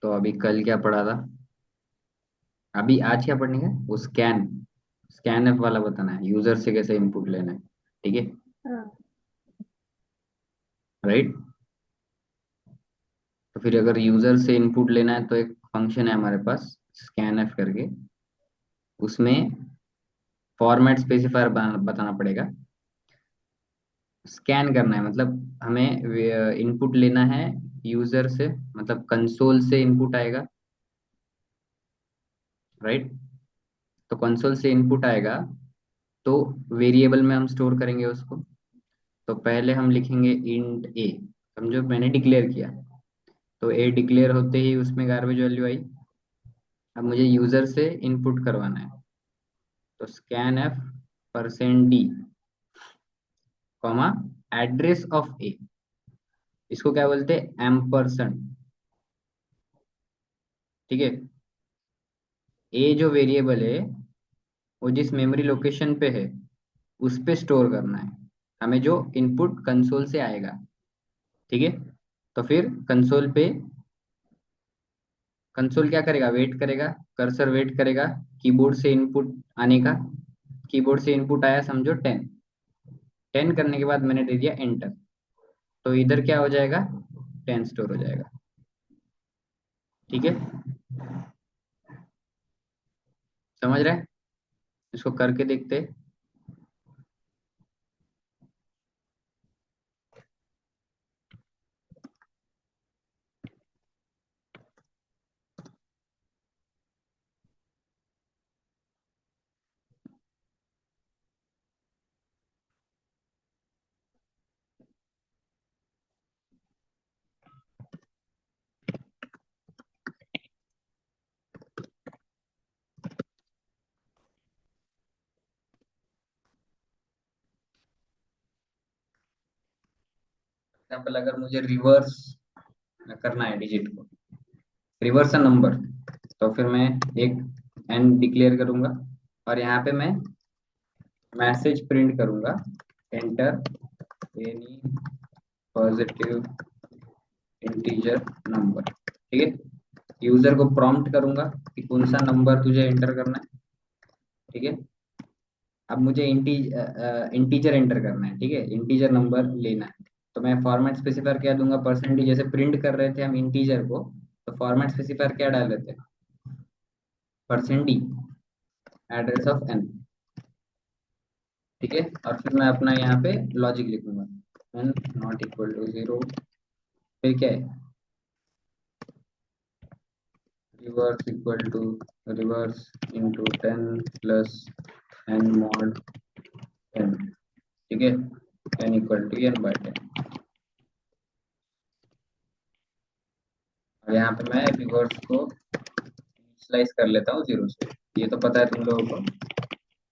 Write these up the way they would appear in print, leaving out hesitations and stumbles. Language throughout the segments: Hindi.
तो अभी कल क्या पढ़ा था? अभी आज क्या पढ़ने का? वो स्कैन स्कैन एफ वाला बताना है, यूजर से कैसे इनपुट लेना है। ठीक है। हाँ। राइट। तो फिर अगर यूजर से इनपुट लेना है तो एक फंक्शन है हमारे पास, स्कैन एफ करके। उसमें फॉर्मेट स्पेसिफायर बताना पड़ेगा। स्कैन करना है मतलब हमें इनपुट लेना है यूजर से, मतलब कंसोल से इनपुट आएगा। राइट। तो कंसोल से इनपुट आएगा, तो वेरिएबल में हम स्टोर करेंगे उसको। तो पहले हम लिखेंगे इंट ए। समझो, मैंने डिक्लेयर किया, तो ए डिक्लेयर होते ही उसमें गार्बेज वैल्यू आई। अब मुझे यूजर से इनपुट करवाना है, तो scan f %d, comma, address of a. इसको क्या बोलते हैं? एम्परसेंड। ठीक है। ए जो वेरिएबल है, वो जिस मेमोरी लोकेशन पे है उस पे स्टोर करना है हमें, जो इनपुट कंसोल से आएगा। ठीक है। तो फिर कंसोल क्या करेगा? वेट करेगा। कर्सर वेट करेगा कीबोर्ड से इनपुट आने का। कीबोर्ड से इनपुट आया, समझो 10। 10 करने के बाद मैंने दे दिया एंटर, तो इधर क्या हो जाएगा? 10 स्टोर हो जाएगा। ठीक है। समझ रहे हैं? इसको करके देखते हैं। एग्जाम्पल, अगर मुझे रिवर्स करना है डिजिट को, रिवर्स अ नंबर, तो फिर मैं एक एन डिक्लेयर करूंगा और यहाँ पे मैं मैसेज प्रिंट करूंगा, enter any positive integer number. ठीक है। यूजर को प्रॉम्प्ट करूंगा कि कौन सा नंबर तुझे एंटर करना है। ठीक है। अब मुझे इंटीजर एंटर करना है। ठीक है, इंटीजर नंबर लेना है। तो मैं फॉर्मेट स्पेसिफायर क्या दूंगा? परसेंटेज। जैसे प्रिंट कर रहे थे हम इंटीजर को, तो फॉर्मेट स्पेसिफायर क्या डाल रहे थे? %d, address of n. ठीक है। और फिर मैं अपना यहाँ पे लॉजिक लिखूंगा, एन नॉट इक्वल टू 0। फिर क्या है? Reverse equal to reverse into 10 plus n mod n. ठीक है। N equal to n/10। और यहाँ पे मैं रिवर्स को स्लाइस कर लेता हूँ 0 से, ये तो पता है तुम लोगों को।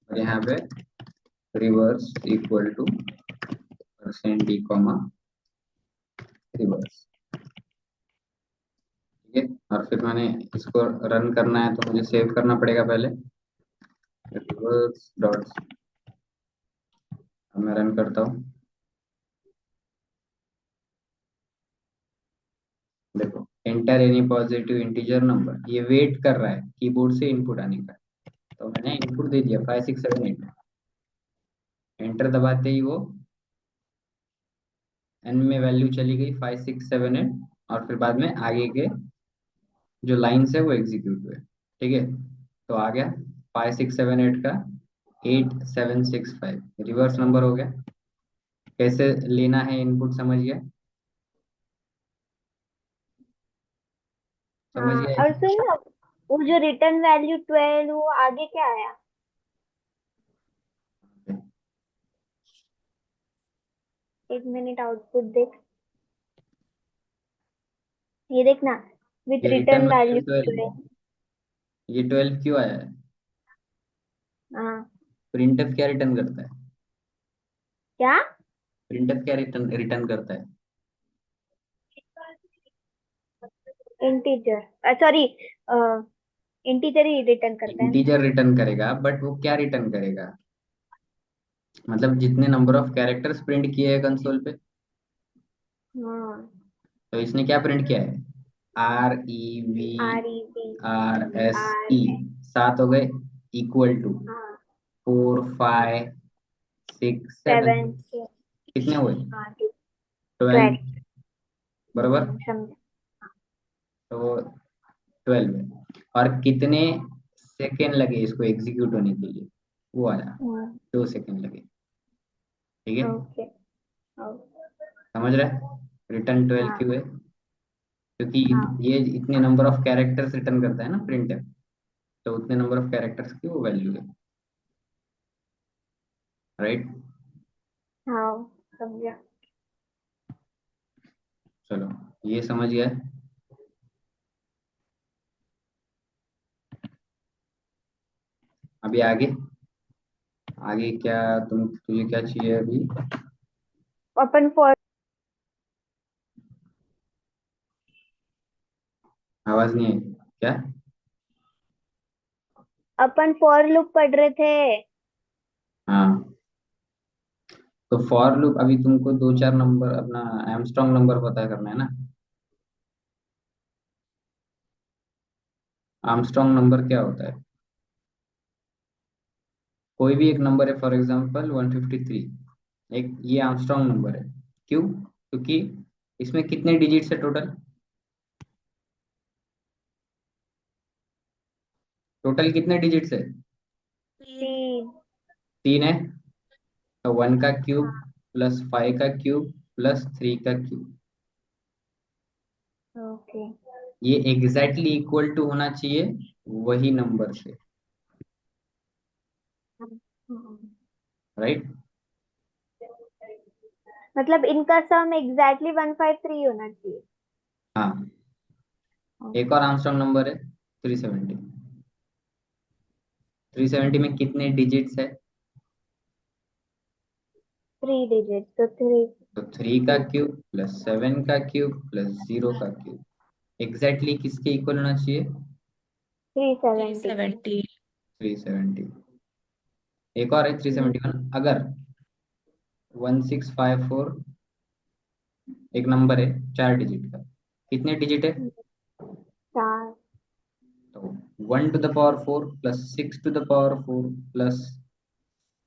और यहाँ पे reverse equal to %d, comma, reverse. ठीक है। और फिर मैंने इसको रन करना है, तो मुझे सेव करना पड़ेगा पहले, रिवर्स डॉट। अब मैं रन करता हूँ। देखो, enter any positive integer number, ये वेट कर रहा है कीबोर्ड से इनपुट आने का। तो मैंने इनपुट दे दिया 5678। एंटर दबाते ही वो एन में वैल्यू चली गई 5678, और फिर बाद में आगे के जो लाइन्स है वो एग्जीक्यूट हुए। ठीक है। तो आ गया 5678 का 8765, रिवर्स नंबर हो गया। कैसे लेना है इनपुट, समझ गया? समझ हाँ, गया? और सुन ना, वो जो रिटर्न वैल्यू 12, वो आगे क्या आया? एक मिनट, आउटपुट देख। ये देखना, विथ ये रिटर्न रिटर्न वैल्यू वैल्यू 12, 12। ये 12 क्यों आया है? हाँ। प्रिंटफ क्या रिटर्न करता है? क्या? प्रिंटफ क्या रिटर्न रिटर्न करता है? इंटीजर, सॉरी, इंटीजर ही रिटर्न करता है ना। इंटीजर रिटर्न करेगा, बट वो क्या रिटर्न करेगा? मतलब जितने नंबर ऑफ कैरेक्टर्स प्रिंट किए हैं कंसोल पे। हाँ। तो इसने क्या प्रिंट किया है? REVRSE 7 हो गए, इक्वल टू हाँ 4 5 6 7, 7 कितने हुए? हाँ ठीक 12, 12 बराबर। समझा तो 12 है, और कितने सेकेंड लगे इसको एग्जीक्यूट होने के लिए, वो आया 2 सेकेंड लगे। ठीक है, ओके ओके समझ रहे? रिटर्न 12 हाँ क्यों है? क्योंकि हाँ ये इतने नंबर ऑफ कैरेक्टर्स रिटर्न करता है ना प्रिंट, तो उतने नंबर ऑफ कैरेक्टर्स की वो वैल्यू है, राइट? हाँ समझा चलो, ये समझ गया। अभी आगे, आगे क्या, तुझे क्या चाहिए अभी? अपन फॉर आवाज नहीं आई क्या? अपन फॉर लूप पढ़ रहे थे हाँ, तो फॉर लूप अभी तुमको 2 4 नंबर अपना एमस्ट्रॉन्ग नंबर पता करना है ना। आर्मस्ट्रॉन्ग नंबर क्या होता है? कोई भी एक नंबर है, फॉर एग्जांपल 153, एक ये आर्मस्ट्रॉन्ग नंबर है। क्यों? क्योंकि इसमें कितने डिजिट्स है टोटल? टोटल कितने डिजिट्स है? 3 3 है। तो 1 का क्यूब हाँ प्लस 5 का क्यूब प्लस 3 का क्यूब, ओके ये एग्जैक्टली इक्वल टू होना चाहिए वही नंबर से, राइट? मतलब इनका सम एग्जैक्टली 153 होना चाहिए हाँ, एक और आर्मस्ट्रॉन्ग नंबर है 370। 370 में कितने डिजिट्स है? 3 डिजिट तो 3 तो 3 का क्यूब प्लस 7 का क्यूब प्लस 0 का क्यूब एग्जैक्टली किसके इक्वल होना चाहिए? 370 370। एक और है 371, अगर 1654 एक नंबर है 4 डिजिट का, कितने डिजिट है? 4 तो 1 to the power 4 plus 6 to the power 4 plus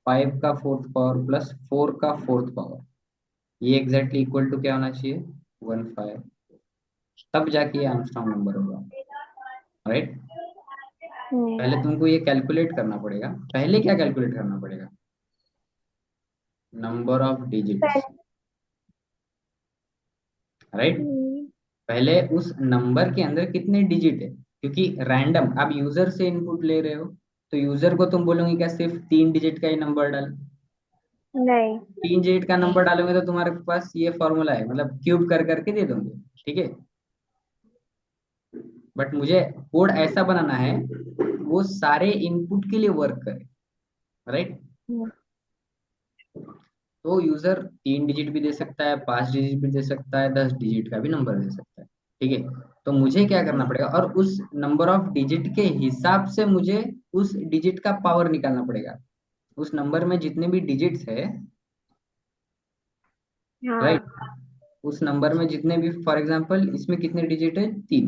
5 का फोर्थ पावर प्लस 4 का फोर्थ पावर, ये एग्जैक्टली इक्वल टू क्या होना चाहिए? 15, तब जाके ये आर्मस्ट्रॉन्ग नंबर होगा, राइट? पहले तुमको ये कैलकुलेट करना पड़ेगा। पहले क्या कैलकुलेट करना पड़ेगा? Number of digits, right? पहले उस नंबर के अंदर कितने डिजिट है, क्योंकि रैंडम आप यूजर से इनपुट ले रहे हो, तो यूजर को तुम बोलोगे क्या सिर्फ 3 डिजिट का ही नंबर डाल? नहीं 3 डिजिट का नंबर डालोगे तो तुम्हारे पास ये फॉर्मूला है, मतलब क्यूब कर करके दे दोगे, ठीक है? बट मुझे कोड ऐसा बनाना है वो सारे इनपुट के लिए वर्क करे, राइट? तो यूजर 3 डिजिट भी दे सकता है, 5 डिजिट भी दे सकता है, 10 डिजिट का भी नंबर दे सकता है, ठीक है? तो मुझे क्या करना पड़ेगा, और उस नंबर ऑफ डिजिट के हिसाब से मुझे उस डिजिट का पावर निकालना पड़ेगा। उस नंबर में जितने भी डिजिट्स है, राइट, हाँ उस नंबर में जितने भी, फॉर एग्जांपल इसमें कितने डिजिट है? 3,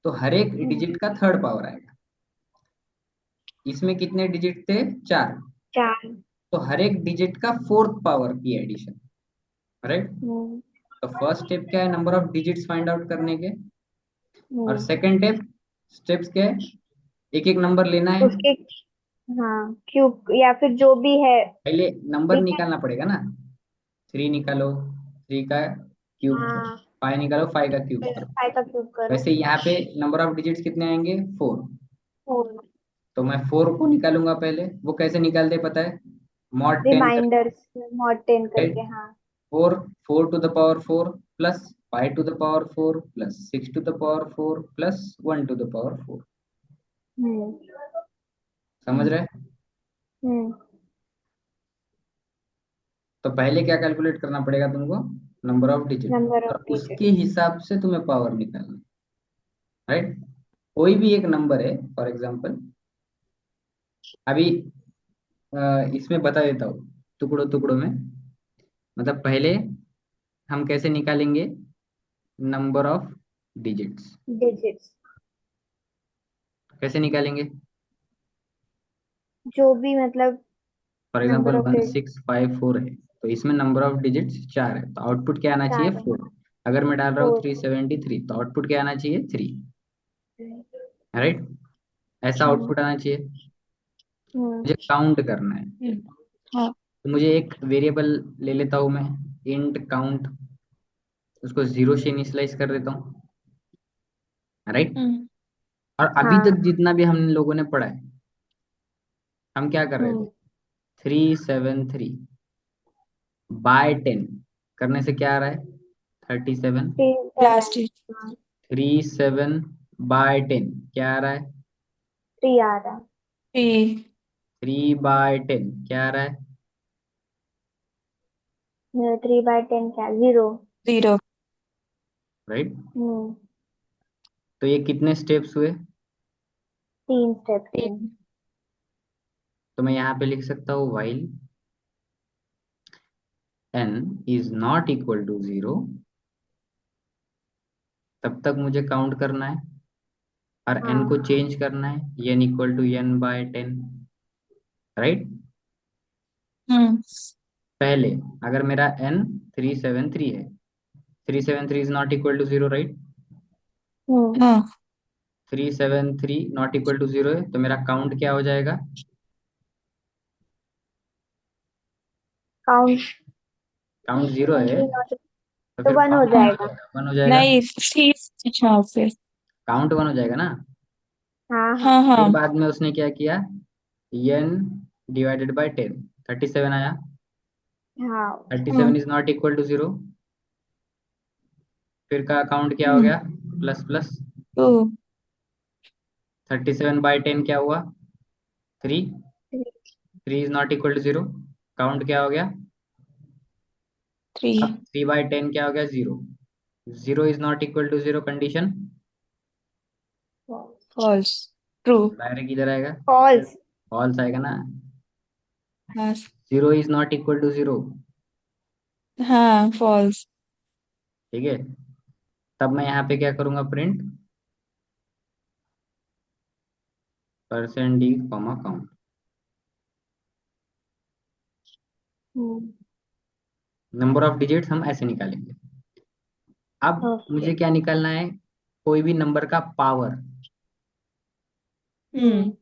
तो हर एक डिजिट का थर्ड पावर आएगा। इसमें कितने डिजिट थे? 4, 4 तो हर एक डिजिट का फोर्थ पावर की एडिशन, राइट? तो फर्स्ट स्टेप क्या है? Number of digits find out करने के। और सेकंड स्टेप्स क्या है? एक एक नंबर लेना है, उसके हाँ क्यूब या फिर जो भी है पहले नंबर ठीक है निकालना पड़ेगा ना। 3 निकालो, 3 का क्यूब करो, हाँ 5 निकालो, 5 का क्यूब फिर करो। 5 का क्यूब करो वैसे यहाँ पे नंबर ऑफ डिजिट्स कितने आएंगे? 4। 4 तो मैं 4 को निकालूंगा पहले, वो कैसे निकालते पता है? मॉड 10 कर, रिमाइंडर्स मॉड 10 राइट? करके हाँ 4 to the power 4 plus 5 to the power 4 plus 6 to the power 4 plus 1 to the power 4, हम्म समझ रहे? हम्म तो पहले क्या कैलकुलेट करना पड़ेगा तुमको? Number of digit, number of और डिजिट उसके हिसाब से तुम्हें पावर निकालना, राइट? कोई भी एक नंबर है, फॉर एग्जांपल अभी इसमें बता देता हूँ टुकड़ों टुकड़ों में। मतलब पहले हम कैसे निकालेंगे नंबर ऑफ डिजिट्स। डिजिट्स, कैसे निकालेंगे? जो भी मतलब for number example of one digit six five four है, तो इसमें नंबर ऑफ डिजिट्स 4 है, तो आउटपुट क्या आना चाहिए? 4 है। 4। अगर मैं डाल रहा हूँ 4। 373, तो आउटपुट क्या आना चाहिए? 3। राइट, ऐसा हम्म। आउटपुट आना चाहिए। हम्म। मुझे काउंट करना है, हाँ। तो मुझे एक वेरिएबल ले लेता हूँ मैं, इंट काउंट, उसको 0 से इनिशियलाइज कर देता हूँ। राइट, हम्म। और अभी हाँ। तक जितना भी हम लोगों ने पढ़ा है, हम क्या कर रहे थे? हम्म। 373 बाय 10 करने से क्या आ रहा है? 37। लास्ट 37 बाय 10 क्या आ रहा है? 3 आ रहा 3 3/10 क्या आ रहा है? है। 3/10 क्या? 0। 0 राइट, हम्म। तो ये कितने स्टेप्स हुए? 3 स्टेप है। 3 तो मैं यहाँ पे लिख सकता हूँ while n is not equal to 0, तब तक मुझे काउंट करना है और n को हाँ। चेंज करना है n equal to n/10। Right, hmm पहले अगर मेरा n 373 है, 373 is not equal to 0, right? Hmm. हाँ 373 नॉट इक्वल टू 0 है, तो मेरा काउंट क्या हो जाएगा? काउंट काउंट 0 है, तो तो फिर 1 हो काउंट हाँ। हो जाएगा। जाएगा, 1 हो जाएगा। नहीं 3 अच्छा फिर काउंट 1 हो जाएगा ना। हाँ हाँ। हाँ फिर हाँ बाद में उसने क्या किया? n डिवाइडेड बाय 10, 37 आया। हाँ। 37 इज नॉट इक्वल टू 0, फिर का काउंट क्या हो गया? Plus plus. 2 37/10 क्या हुआ? 3। 3 is not equal to 0, count क्या हो गया? 3 अब 3/10 क्या हो गया? 0। 0 is not equal to 0 condition, false true direct इधर आएगा, फॉल्स। फॉल्स आएगा ना। हाँ 0 इज नॉट इक्वल टू 0। हाँ फॉल्स ठीक है, तब मैं यहाँ पे क्या करूंगा? Print %d comma count. Number of digits हम ऐसे निकालेंगे। अब ओके। मुझे क्या निकालना है? कोई भी नंबर का पावर। हम्म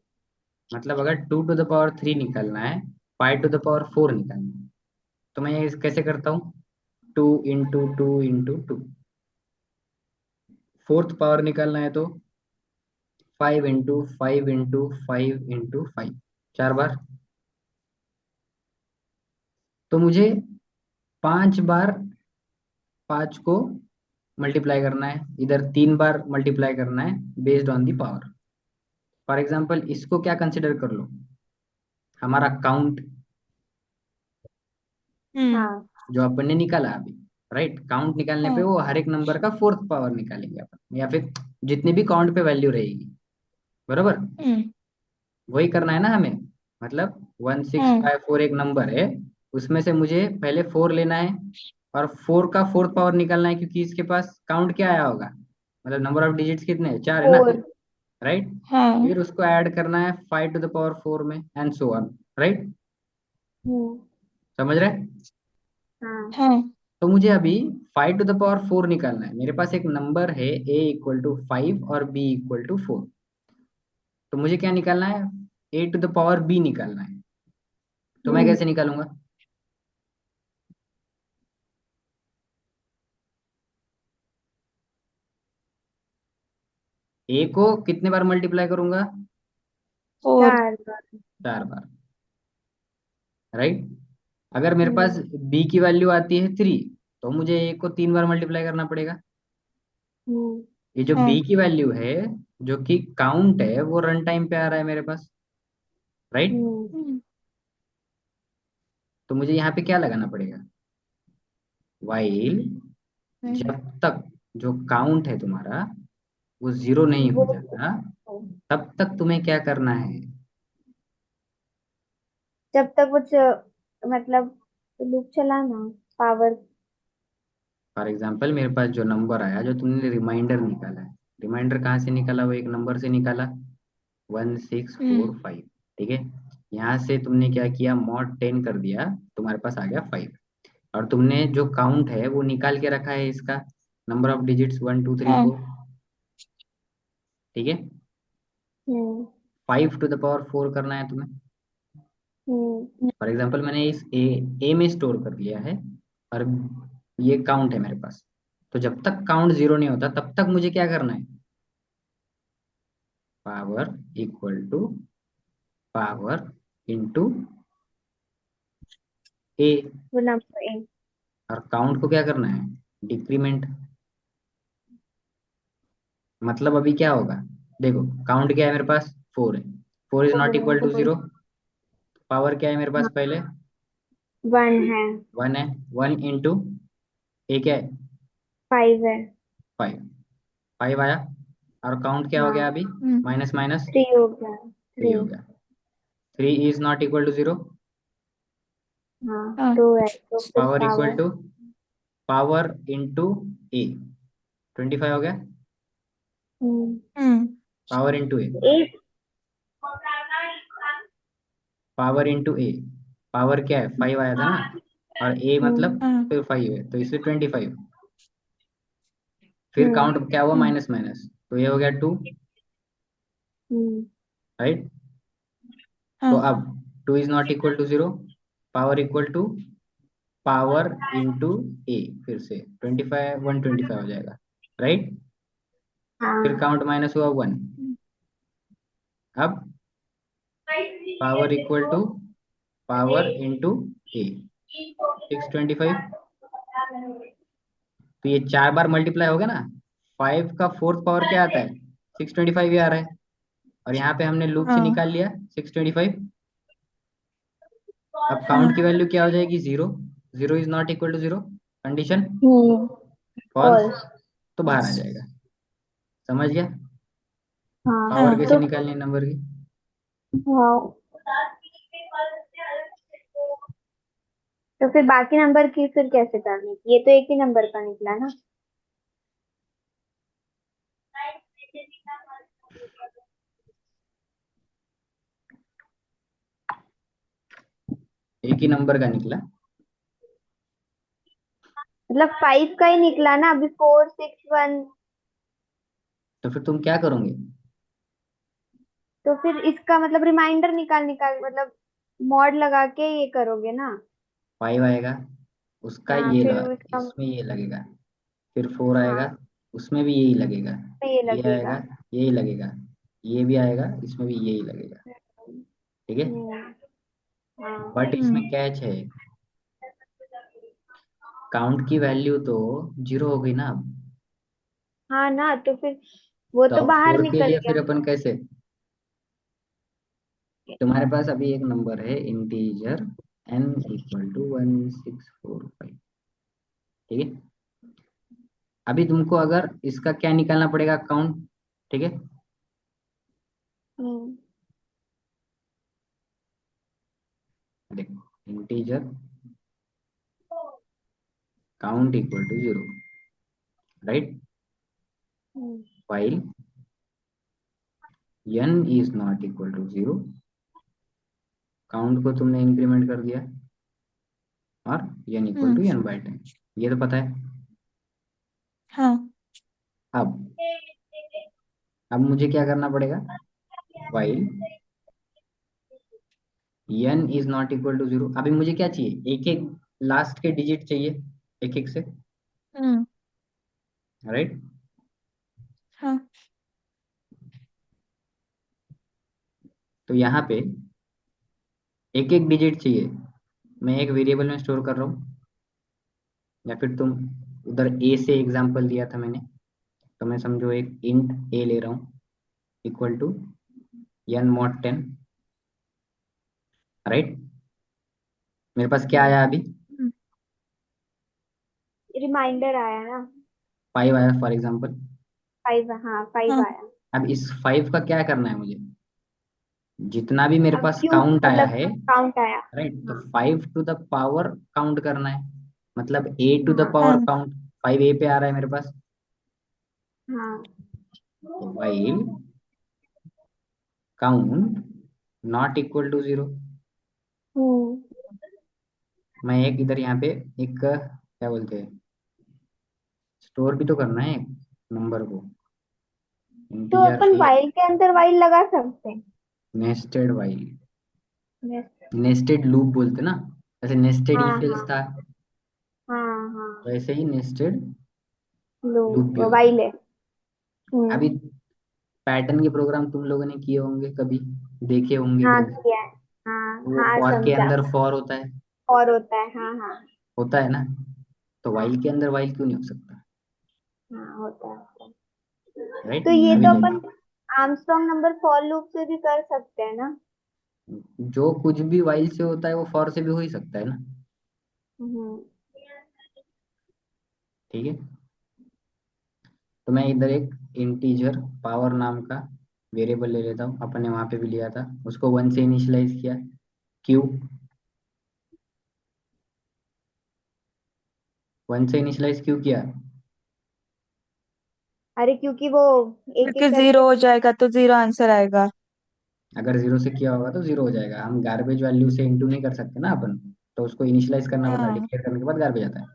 मतलब अगर 2 to the power 3 निकालना है, 5 to the power 4 निकालना है, तो मैं ये कैसे करता हूँ? 2 into 2 into 2। फोर्थ पावर निकालना है तो 5 into 5 into 5 into 5, 4 बार। तो मुझे 5 बार 5 को मल्टीप्लाई करना है, इधर 3 बार मल्टीप्लाई करना है based on the power. For example इसको क्या कंसिडर कर लो? हमारा काउंट हम्म हाँ। जो अपन ने निकाला अभी। राइट, काउंट निकालने पे हाँ वो हर एक नंबर का फोर्थ पावर निकालेंगे अपन, या फिर जितनी भी काउंट पे वैल्यू रहेगी। बरोबर, हम्म वही करना है ना हमें। मतलब 1654 एक नंबर है, उसमें से मुझे पहले 4 लेना है और 4 का फोर्थ पावर निकालना है, क्योंकि इसके पास काउंट क्या आया होगा? मतलब नंबर ऑफ डिजिट्स कितने हैं? 4 है ना। 4। राइट, हाँ फिर उसको ऐड करना है 5 to the power 4 में, एंड सो ऑन। राइट, हम्म। समझ रहे हैं? हाँ। हाँ तो मुझे अभी 5 to the power 4 निकालना है। मेरे पास एक नंबर है a = 5 और b = 4, तो मुझे क्या निकालना है? a to the power b निकालना है। तो मैं हम्म। कैसे निकालूंगा? a को कितने बार मल्टीप्लाई करूंगा? 4 4 बार। 4 बार। राइट, अगर मेरे पास हम्म। b की वैल्यू आती है 3, तो मुझे a को 3 बार मल्टीप्लाई करना पड़ेगा। हम्म। ये जो b हाँ की वैल्यू है, जो कि काउंट है, वो रन टाइम पे आ रहा है मेरे पास। राइट, हम्म। तो मुझे यहाँ पे क्या लगाना पड़ेगा? वाइल जब तक जो काउंट है तुम्हारा वो 0 नहीं हो वो जाता, तब तक तुम्हें क्या करना है? जब तक कुछ मतलब लूप चलाना पावर। फॉर एग्जाम्पल मेरे पास जो नंबर आया, जो तुमने रिमाइंडर निकाला है, रिमाइंडर कहाँ से निकाला? वो एक नंबर से निकाला, 1645। ठीक है, यहाँ से तुमने क्या किया, मॉड 10 कर दिया, तुम्हारे पास आ गया 5। और तुमने जो काउंट है वो निकाल के रखा है इसका, नंबर ऑफ डिजिट्स 1 2 3 हाँ 4। ठीक है, 5 टू द पावर 4 करना है तुम्हें। फॉर एग्जाम्पल मैंने इस ए में स्टोर कर लिया है, और ये काउंट है मेरे पास। तो जब तक काउंट 0 नहीं होता तब तक मुझे क्या करना है, power equal to power into a. वो नंबर ए। और काउंट को क्या करना है, डिक्रीमेंट। मतलब अभी क्या होगा, देखो काउंट क्या है मेरे पास, 4 है, 4 इज नॉट फोर है इक्वल तो टू कोई। 0। पावर क्या है मेरे पास हाँ, पहले, 1 है। 1 है, 1 इंटू ए क्या है, 5 है। 5, 5 आया। और काउंट क्या हो गया हाँ, अभी, माइनस माइनस 3 हो गया। 3 3। हो गया। 3 इज नॉट इक्वल टू 0। हाँ, हाँ 2 है तो फिर power equal power. To power into a, 25 हो गया। Hmm hmm power into a, 8। Power into a, power क्या है 5 आया था ना, और ए मतलब हाँ फिर 5 है, तो इससे 25। फिर हम्म काउंट क्या हुआ, हम्म माइनस माइनस, तो ये हो गया 2। हम्म राइट, तो हाँ अब 2 is not equal to 0, power equal to power into a, फिर से 25, 125 हो जाएगा। राइट, फिर हाँ। काउंट माइनस हुआ 1। अब power equal to power into a, 625। तो ये 4 बार मल्टीप्लाई हो गया ना, 5 का फोर्थ पावर क्या आता है, 625 ही आ रहा है। और यहाँ पे हमने लूप से हाँ निकाल लिया 625। अब काउंट की हाँ वैल्यू क्या हो जाएगी, 0। 0 is not equal to 0, condition hmm false, false. तो बाहर आ जाएगा। समझ गया, हाँ पावर हाँ कैसे तो निकालनी है नंबर की। हाँ, तो फिर बाकी नंबर की फिर कैसे करनी, ये तो एक ही नंबर का निकला ना। एक ही नंबर का निकला, मतलब 5 का ही निकला ना अभी, 4 6 1। तो फिर तुम क्या करोगे, तो फिर इसका मतलब रिमाइंडर निकाल निकाल मतलब मॉड लगा के ये करोगे ना। 5 आएगा, उसका हाँ, ये फिर उसका। इसमें ये लगेगा। फिर 4 आएगा, हाँ, उसमें भी यही लगेगा। तो ये ये आएगा, लगेगा। यही लगेगा। ये भी आएगा, इसमें भी यही लगेगा। ठीक है, हम्म हाँ। बट इसमें कैच है, काउंट की वैल्यू तो 0 हो गई ना अब। हाँ ना, तो फिर वो तो तो अब बाहर 4 के निकल लिए गया। फिर अपन कैसे, तुम्हारे पास अभी एक नंबर है इंटीजर n इक्वल टू 1645। ठीक है, अभी तुमको अगर इसका क्या निकालना पड़ेगा, काउंट। ठीक है, हम्म देखो integer count equal to 0, right, hmm while n is not equal to 0, count को तुमने इंक्रीमेंट कर दिया, और n equal to hmm n/10, ये तो पता है। हाँ अब अब मुझे क्या करना पड़ेगा, while n is not equal to 0, अभी मुझे क्या चाहिए, एक एक लास्ट के डिजिट चाहिए, एक एक से। हम्म राइट, हाँ तो यहाँ पे एक एक डिजिट चाहिए, मैं एक वेरिएबल में स्टोर कर रहा हूँ, या फिर तुम उधर ए से एग्जांपल दिया था मैंने, तो मैं समझो एक इंट ए ले रहा हूँ, equal to n mod 10। Right, मेरे पास क्या आया अभी, हम्म, रिमाइंडर आया ना। 5 आया फॉर एग्जांपल। 5, हाँ 5 हाँ आया। अब इस 5 का क्या करना है मुझे, जितना भी मेरे अब पास क्यों काउंट आया मतलब है, काउंट आया। राइट, तो हाँ 5 टू द पावर काउंट करना है, मतलब ए टू द हाँ पावर हाँ काउंट, 5 ए पे आ रहा है मेरे पास, हाँ। तो while count not equal to 0, हम्म। मैं एक इधर यहाँ पे एक क्या बोलते हैं, स्टोर भी तो करना है नंबर को, तो इंटीजर अपन ए, वाइल के अंदर वाइल लगा सकते हैं। Nested while, Yes. Nested loop बोलते ना, ऐसे नेस्टेड हाँ इफ एल्स हाँ था, हाँ हाँ। वैसे ही नेस्टेड लो, लूप भी होता है। वाइल है। अभी हम्म। पैटर्न के प्रोग्राम तुम लोगों ने किए होंगे कभी, देखे होंगे हाँ कभी, किया है। हाँ वो हाँ, फॉर के समझा। अंदर फॉर होता है, और होता है, हाँ हाँ। होता है ना, तो वाइल हाँ के अंदर वाइल क्यों नहीं हो सकता, हाँ, होता है। राइट। तो ये अभी तो अपन देखो, आर्मस्ट्रॉन्ग नंबर फॉर लूप से भी कर सकते हैं ना। जो कुछ भी वाइल से होता है वो फॉर से भी हो ही सकता है ना, हम्म। ठीक है। तो मैं इधर एक इंटीजर पावर नाम का वेरिएबल ले लेता हूँ, अपन ने वहां पे भी लिया था, उसको 1 से इनिशियलाइज किया, क्यू 1 से इनिशियलाइज क्यों किया, अरे क्योंकि वो एक क्योंकि एक जीरो करके। हो जाएगा तो जीरो आंसर आएगा। अगर 0 से किया होगा तो 0 हो जाएगा, हम गार्बेज वैल्यू से इंटू नहीं कर सकते ना अपन, तो उसको इनिशियलाइज करना पड़ता है, हाँ। डिक्लेयर करने के बाद गार्बेज आता है,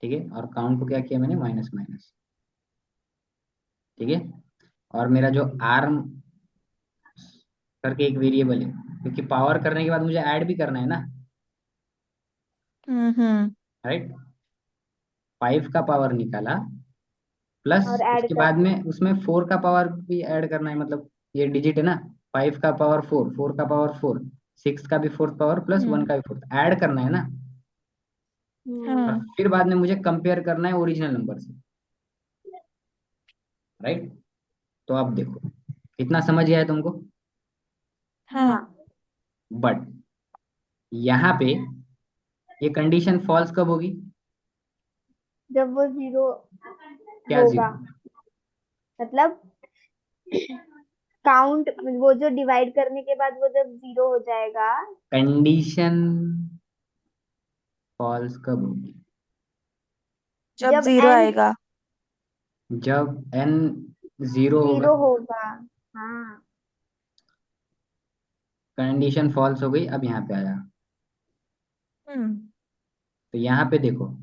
ठीक है। और काउंट को क्या किया मैंने, माइनस माइनस, ठीक है। और मेरा जो आर्म करके एक वेरिएबल है, क्योंकि पावर करने के बाद मुझे ऐड भी करना है ना, हम्म। राइट, 5 का पावर निकाला, प्लस और ऐड उसके बाद करना है। में उसमें 4 का पावर भी ऐड करना है, मतलब ये डिजिट है ना, 5 का पावर 4, 4 का पावर 4, 6 का भी फोर्थ पावर प्लस 1 हम्म। का भी फोर्थ, ऐड करना है ना, और हम्म। हाँ। फिर बाद में मुझे कंपेयर करना है ओरिजिनल नंबर से, राइट। तो अब देखो कितना समझ गया है तुमको, हाँ। हाँ, बट यहाँ पे ये कंडीशन फॉल्स कब होगी, जब वो जीरो क्या होगा, 0, मतलब काउंट, वो जो डिवाइड करने के बाद वो जब जीरो हो जाएगा। कंडीशन फॉल्स कब होगी, जब जब जीरो एन आएगा। जब n 0 होगा, जीरो होगा। हाँ। कंडीशन फॉल्स हो गई, अब यहाँ पे आया, हम्म। तो यहाँ पे देखो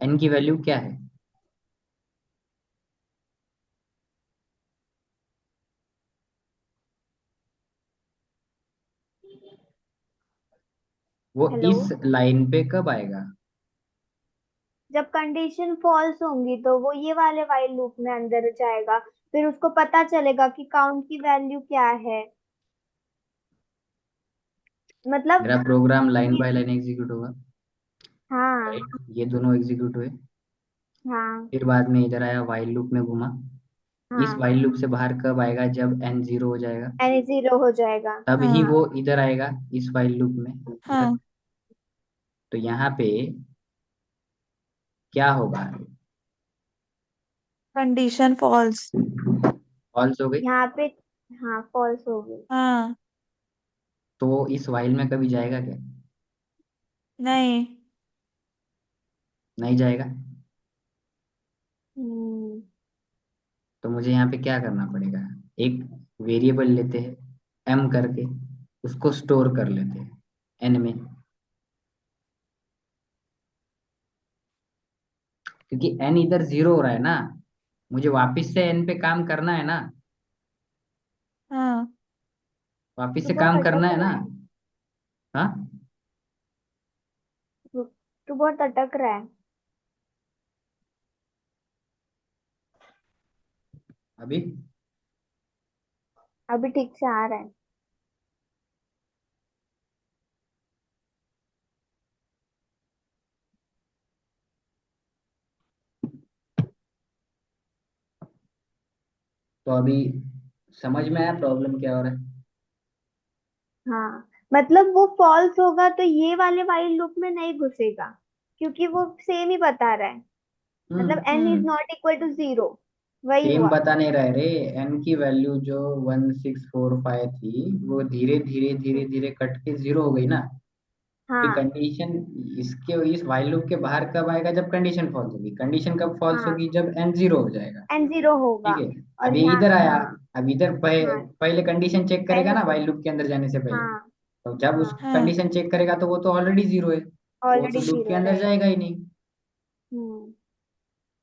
n की वैल्यू क्या है, वो हेलो। इस लाइन पे कब आएगा, जब कंडीशन फॉल्स होंगी तो वो ये वाले वाइल लूप में अंदर जाएगा, फिर उसको पता चलेगा कि काउंट की वैल्यू क्या है। मतलब मेरा प्रोग्राम लाइन ये- बाय लाइन एग्जीक्यूट होगा, हाँ राइट, ये दोनों एग्जीक्यूट हुए, हाँ फिर बाद में इधर आया वाइल लूप में घुमा, इस हाँ। वाइल लूप से बाहर कब आएगा, जब n 0 हो जाएगा, एन जीरो हो जाएगा। तभी हाँ। वो इधर आएगा इस वाइल लूप में, इधर। हाँ। तो यहाँ पे क्या होगा, कंडीशन फॉल्स। फॉल्स हो गई, यहाँ पे हाँ, फॉल्स हो गई। हाँ। तो वो इस वाइल में कभी जाएगा क्या, नहीं। नहीं जाएगा, हम्म। तो मुझे यहाँ पे क्या करना पड़ेगा, एक वेरिएबल लेते हैं m करके, उसको स्टोर कर लेते हैं n में, क्योंकि n इधर 0 हो रहा है ना, मुझे वापस से n पे काम करना है ना, हाँ। वापस तू से बहुत काम करना अटक है ना, रहा है। हाँ। तू बहुत अटक रहा है। अभी अभी ठीक से आ रहा है। तो अभी समझ में आया प्रॉब्लम क्या हो रहा है, हाँ, मतलब वो फॉल्स होगा तो ये वाले वाइल लूप में नहीं घुसेगा, क्योंकि वो सेम ही बता रहा है। मतलब hmm, n is hmm. Not equal to zero. वही सेम हुआ। बता नहीं रहे रे, n की वैल्यू जो 1645 थी वो धीरे धीरे धीरे धीरे कट के 0 हो गई ना, ये हाँ कंडीशन इसके इस वाइल लूप के बाहर कब आएगा? जब कंडीशन फॉल्स होगी। कंडीशन कब फॉल्स हाँ होगी? जब n जीरो हो जाएगा। n जीरो होगा। ठीक है। अब और ये यहाँ इधर आया। हाँ अब इधर हाँ पहले कंडीशन चेक करेगा पहले ना से वाइल लूप के अंदर जाने से पहले। हाँ तो जब उस हाँ हाँ कंडीशन चेक करेगा तो वो तो ऑलरेडी जीरो है, तो वो तो ऑलरेडी लूप के जीरो अंदर राइट। जाएगा ही नहीं। हम्म।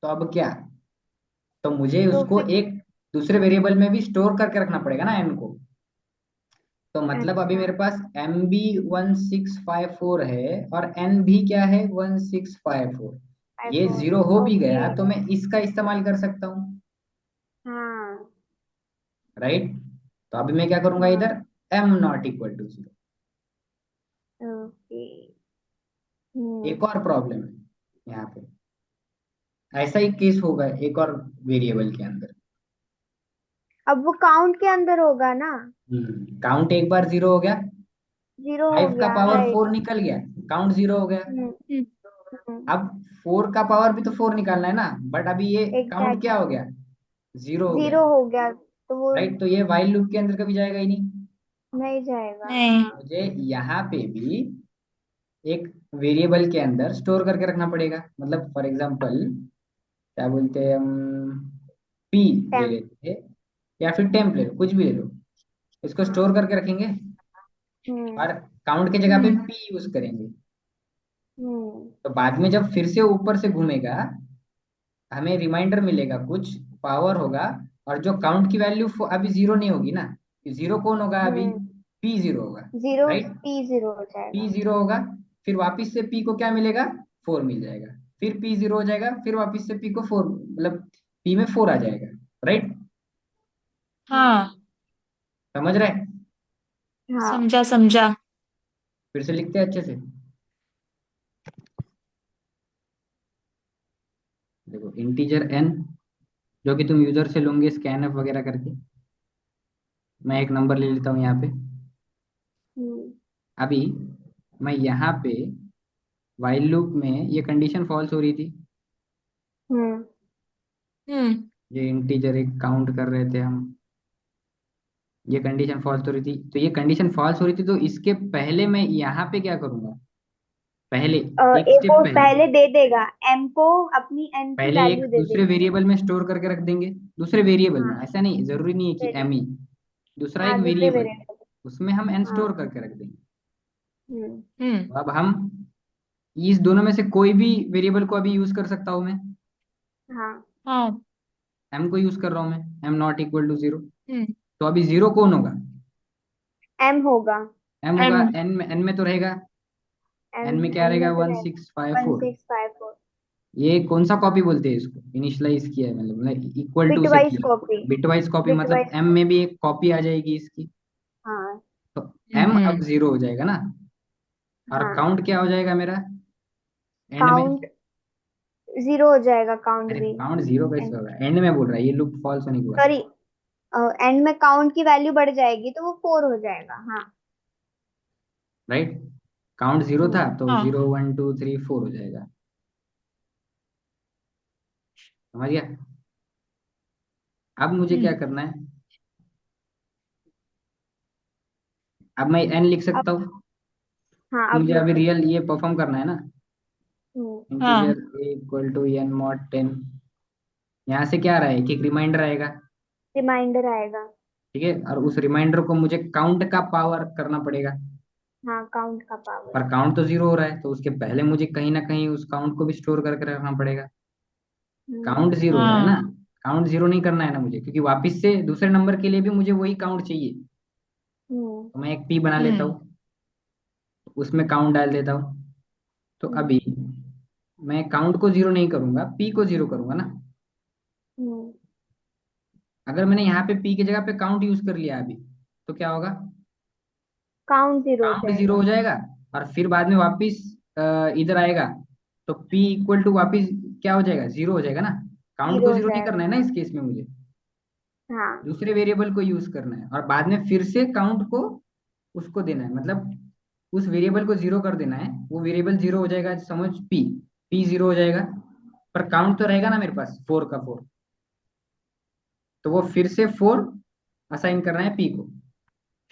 तो अब क्या? तो मुझे तो उसको फिर एक दूसरे वेरिएबल में भी स्टोर करके रखना पड़ेगा ना n को। तो मतलब अभी अच्छा मेरे पास m भी 1654 है और n भी क्या है? 1654। ये i4 जीरो हो भी ओके। गया तो मैं इसका इस्तेमाल कर सकता हूँ, हाँ राइट? तो अभी मैं क्या करूंगा हाँ इधर? m not equal to zero. Okay. एक हम्म। और प्रॉब्लम है यहाँ पे। ऐसा ही केस होगा एक और वेरिएबल के अंदर। अब वो काउंट के अंदर होगा ना। काउंट एक बार जीरो हो गया, जीरो हो 5 का गया पावर राइट। 4 निकल गया, काउंट जीरो हो गया। हम्म हम्म हम्म अब 4 का पावर भी तो 4 निकालना है ना, बट अभी ये काउंट क्या एग्जैक्टली हो गया? जीरो हो गया, जीरो हो गया तो वो राइट? तो ये वाइल लूप के अंदर कभी जाएगा ही नहीं। नहीं जाएगा नहीं हाँ। मुझे यहाँ पे भी एक वेरिएबल के अंदर स्टोर करके रखना पड़ेगा। मतलब फॉर एग्जांपल क्या बोलते हैं हम, पी ले टेम्प लेते हैं या फिर टेम्प ले लो, कुछ भी ले लो। इसको हाँ स्टोर करके रखेंगे हम्म और काउंट की जगह पे हम्म पी यूज करेंगे। हम्म तो बाद में जब फिर से ऊपर से घूमेगा, हमें रिमाइंडर मिलेगा, कुछ पावर होगा। और जो काउंट की वैल्यू अभी जीरो नहीं होगी ना, जीरो कौन होगा अभी? हम्म पी जीरो होगा, जीरो राइट? टी जीरो हो पी जाएगा। जीरो होगा, फिर वापस से पी को क्या मिलेगा? 4 मिल जाएगा। फिर पी जीरो हो जाएगा, फिर वापस से पी को 4, मतलब पी में 4 आ जाएगा, राइट? हाँ समझ रहे हैं? हाँ समझा समझा। फिर से लिखते हैं अच्छे से। देखो इंटीजर n जो कि तुम यूजर से लोगे स्कैनफ वगैरह करके, मैं एक नंबर ले लेता हूँ यहाँ पे। हम्म अभी मैं यहाँ पे वाइल लूप में ये कंडीशन फॉल्स हो रही थी। हम्म हम्म ये इंटीजर एक काउंट कर रहे थे हम, ये कंडीशन फॉल्स हो रही थी। तो ये कंडीशन फॉल्स हो रही थी, तो इसके पहले मैं यहाँ पे क्या करूंगा? पहले एक ए स्टेप को पहले, पहले दे देगा एम को अपनी एन की पहले एक वैल्यू दे दूसरे देगा। वेरिएबल में स्टोर करके रख देंगे। दूसरे वेरिएबल में, हाँ ऐसा नहीं जरूरी नहीं है कि वेरी एम ही, दूसरा एक हाँ दूसरे वेरिएबल, वेरिएबल। उसमें हम एन हाँ स्टोर करके रख देंगे। हम्म तो अब हम इस दोनों में से कोई भी वेरिएबल को अभी यूज कर सकता हूँ मैं। हाँ हाँ एम को यूज कर रहा हूँ मैं, m not equal to zero. Hmm तो अभी जीरो कौन होगा? एम होगा। एम होगा। एम एन में तो रहेगा। एम एन में क्या एन रहेगा? में तो वन रहेगा six five one four six five four ये कौन सा कॉपी बोलते हैं इसको? इनिशियलाइज किया है, मतलब इक्वल टू से बिटवाइज किया। कॉपी। बिटवाइज कॉपी, मतलब बिटवाइज एम में भी एक कॉपी आ जाएगी इसकी। हाँ तो एम अब हम्म जीरो हो जाएगा ना, और हाँ काउंट क्या हो जाएगा मेरा एंड में? काउंट जीरो हो जाएगा काउंट अरे भी। काउंट जीरो कैसे होगा? एंड में बोल रहा है, ये लूप फॉल्स होने के बाद, सॉरी एंड में काउंट की वैल्यू बढ़ जाएगी तो वो फोर हो जाएगा हाँ। राइट? काउंट जीरो था हम्म तो हाँ 0 1 2 3 4 हो जाएगा। समझ गया? अब मुझे क्या हम्म करना है? अब मैं एन लिख अब सकता हूँ। हाँ अब मुझे लिख अभी सकते रियल ये परफॉर्म करना है ना, हम्म हाँ integer equal to N mod 10। यहाँ से क्या आ रहा है कि एक रिमाइंडर आएगा, रिमाइंडर आएगा। ठीक है? और उस रिमाइंडर को मुझे काउंट का पावर करना पड़ेगा। हाँ काउंट का पावर। पर काउंट तो जीरो हो रहा है, तो उसके पहले मुझे कहीं ना कहीं उस काउंट को भी स्टोर करके रखना पड़ेगा। काउंट जीरो हो रहा है ना, हाँ काउंट जीरो नहीं करना है ना मुझे, क्योंकि वापस से दूसरे नंबर के लिए भी मुझे वही काउंट चाहिए। हम्म तो मैं एक पी बना लेता हम्म हूँ, उसमें काउंट डाल देता हूँ। तो हम्म अभी मैं काउंट को जीरो नहीं करूंगा, पी को जीरो करूंगा ना। हम्म अगर मैंने यहाँ पे पी की जगह पे काउंट यूज कर लिया अभी, तो क्या होगा? काउंट जीरो हो काउंट जीरो हो जाएगा। जाएगा, और फिर बाद में वापिस इधर आएगा, तो पी इक्वल टू वापिस क्या हो जाएगा? जीरो हो जाएगा ना। काउंट को जीरो हो जीरो नहीं करना जाएगा है ना हाँ। इस केस में मुझे, हाँ दूसरे वेरिएबल को यूज करना है, और बाद में फिर से काउंट को उसको देना है, मतलब उस वेरिएबल को जीरो कर देना है। वो वेरिएबल जीरो हो जाएगा, समझ, पी पी जीरो हो जाएगा, पर काउंट तो रहेगा ना मेरे पास 4 का 4। तो वो फिर से 4 असाइन करना है पी को।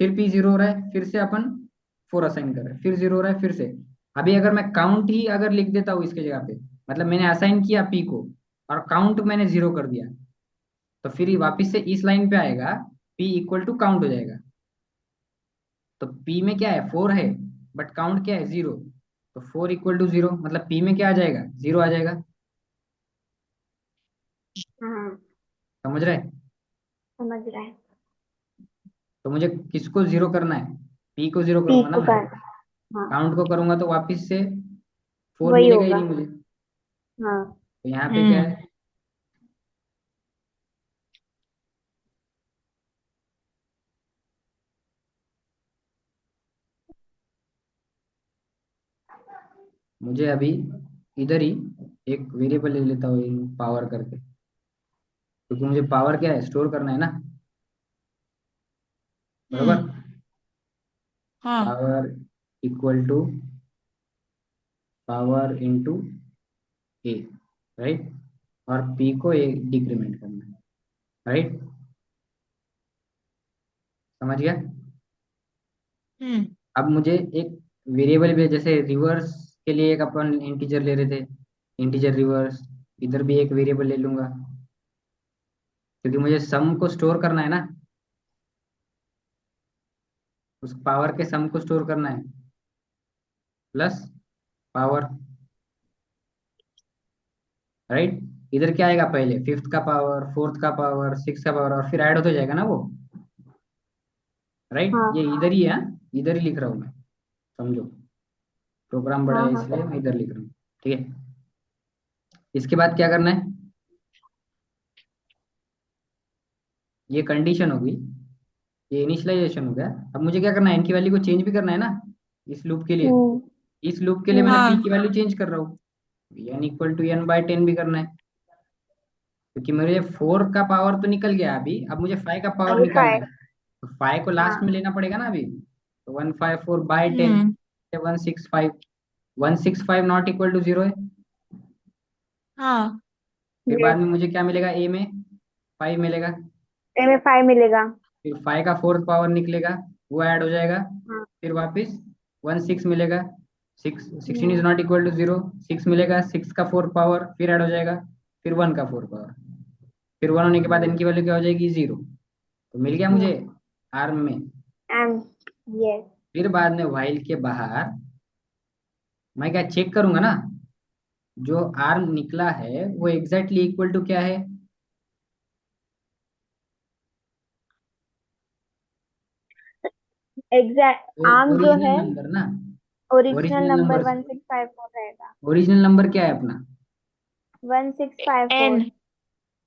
फिर पी जीरो हो रहा है, फिर से अपन 4 असाइन कर रहा है, फिर 0 हो रहा है फिर से। अभी अगर मैं काउंट ही अगर लिख देता हूँ इसके जगह पे, मतलब मैंने असाइन किया पी को और काउंट मैंने 0 कर दिया, तो फिर ये वापिस से इस लाइन पे आएगा, पी इक्वल टू काउंट हो जाएगा। तो पी में क्या है 4 है, बट काउंट क्या है 0, तो 4 इक्वल टू 0, मतलब पी में क्या आ जाएगा 0 आ जाएगा। हाँ समझ रहे? समझ रहा है। तो मुझे किसको 0 करना है, पी को 0 पी करूंगा ना को मैं। कर। हाँ काउंट को करूंगा तो वापिस से 4 वही मिलेगा ही होगा। नहीं मुझे। हाँ तो यहाँ पे क्या हम्म है, मुझे अभी इधर ही एक वेरिएबल ले लेता हूँ पावर करके, क्योंकि मुझे पावर क्या है स्टोर करना है ना, बरोबर। हम्म हाँ power equal to power into A, right. और पी को ए डिक्रीमेंट करना है, राइट। समझ गया? हम्म अब मुझे एक वेरिएबल भी, जैसे रिवर्स के लिए एक अपन इंटीजर ले रहे थे, इंटीजर रिवर्स, इधर भी एक वेरिएबल ले लूंगा, क्योंकि मुझे सम को स्टोर करना है ना, उस पावर के सम को स्टोर करना है, प्लस पावर, राइट। इधर क्या आएगा पहले, फिफ्थ का पावर, फोर्थ का पावर, सिक्स का पावर, और फिर ऐड होते जाएगा ना वो, राइट। ये हाँ इधर ही है हाँ? इधर ही लिख रहा हूँ मैं, समझो। प्रोग्राम बड़ा हाँ है हाँ इसलिए मैं इधर लिख रहा हूँ, ठीक है। इसके बाद क्या करना है, ये कंडीशन होगी, ये इनिशियलाइजेशन हो गया। अब मुझे क्या करना है, इनकी वैल्यू को चेंज भी करना है ना, इस लूप के लिए। हम्म इस लूप के लिए मैंने हम्म पी हाँ की वैल्यू चेंज कर रहा हूँ, n equal to n by 10 भी करना है, क्योंकि मुझे 4 का पावर तो निकल गया अभी, अब मुझे 5 का पावर ये निकालना है। फाइव। तो 5 को लास्ट में हाँ लेना पड़ेगा ना अभी, तो 154 बाई 10, हम्म 165, 165 नॉट इक्वल टू 0 है। हाँ फिर ये बाद में मुझे क्या मिलेगा, ए में 5 मिलेगा, में फाइव मिलेगा। फिर 5 का फोर्थ पावर निकलेगा, वो ऐड हो जाएगा, हाँ फिर वापस 16 मिलेगा, 16 is hmm not equal to 0, 6 मिलेगा, 6 का फोर्थ पावर फिर ऐड हो जाएगा, फिर 1 का फोर्थ पावर, फिर 1 होने के बाद हम्म इनकी वैल्यू क्या हो जाएगी 0। तो मिल गया मुझे हम्म आर्म में। And yes. फिर बाद में व्हाइल के बाहर मैं क्या चेक करूंगा ना, जो आर्म निकला है वो एग्जैक्टली इक्वल टू क्या है, एग्जैक्ट आर्म जो ओरिजिनल है नंबर ना, ओरिजिनल ओरिजिनल नंबर नंबर। 1654 रहेगा। ओरिजिनल नंबर क्या है अपना, 1654 एन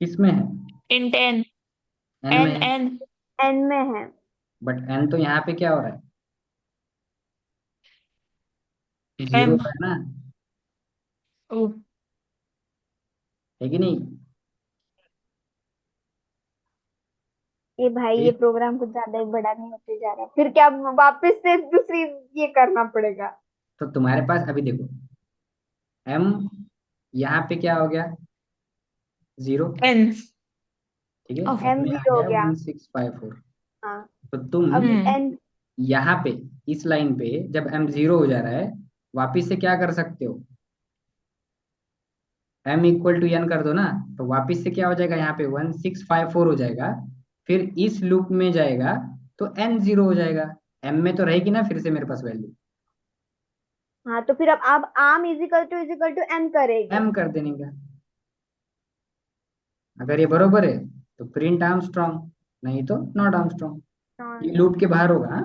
किसमें है, इंट एन एन में एन है। एन एन में है। बट एन तो यहाँ पे क्या हो रहा है, जीरो एम हो रहा है ना, ओ है कि नहीं। ये भाई ये ये प्रोग्राम कुछ ज्यादा ही बड़ा नहीं होते जा रहा, फिर क्या वापस से दूसरी ये करना पड़ेगा। तो तुम्हारे पास अभी देखो, एम यहाँ पे क्या हो गया 0, एन ठीक है, ओह एम एम में आ जीरो हो गया गया। 1654। हाँ तो तुम अब हम्म एन। यहाँ पे इस लाइन पे जब एम 0 हो जा रहा है, वापिस से क्या कर सकते हो, एम इक्वल टू एन कर दो ना, तो वापिस से क्या हो जाएगा यहाँ पे 1654 हो जाएगा, फिर इस लूप में जाएगा तो एन 0 हो जाएगा, एम में तो रहेगी ना फिर से मेरे पास वैल्यू, हाँ तो फिर अब आर्म इजिकल टू एन करेंगे। एम कर देने का। अगर ये बरोबर है तो प्रिंट आर्मस्ट्रॉन्ग, नहीं तो नॉट आर्मस्ट्रॉन्ग। हाँ ये लूप के बाहर होगा हाँ?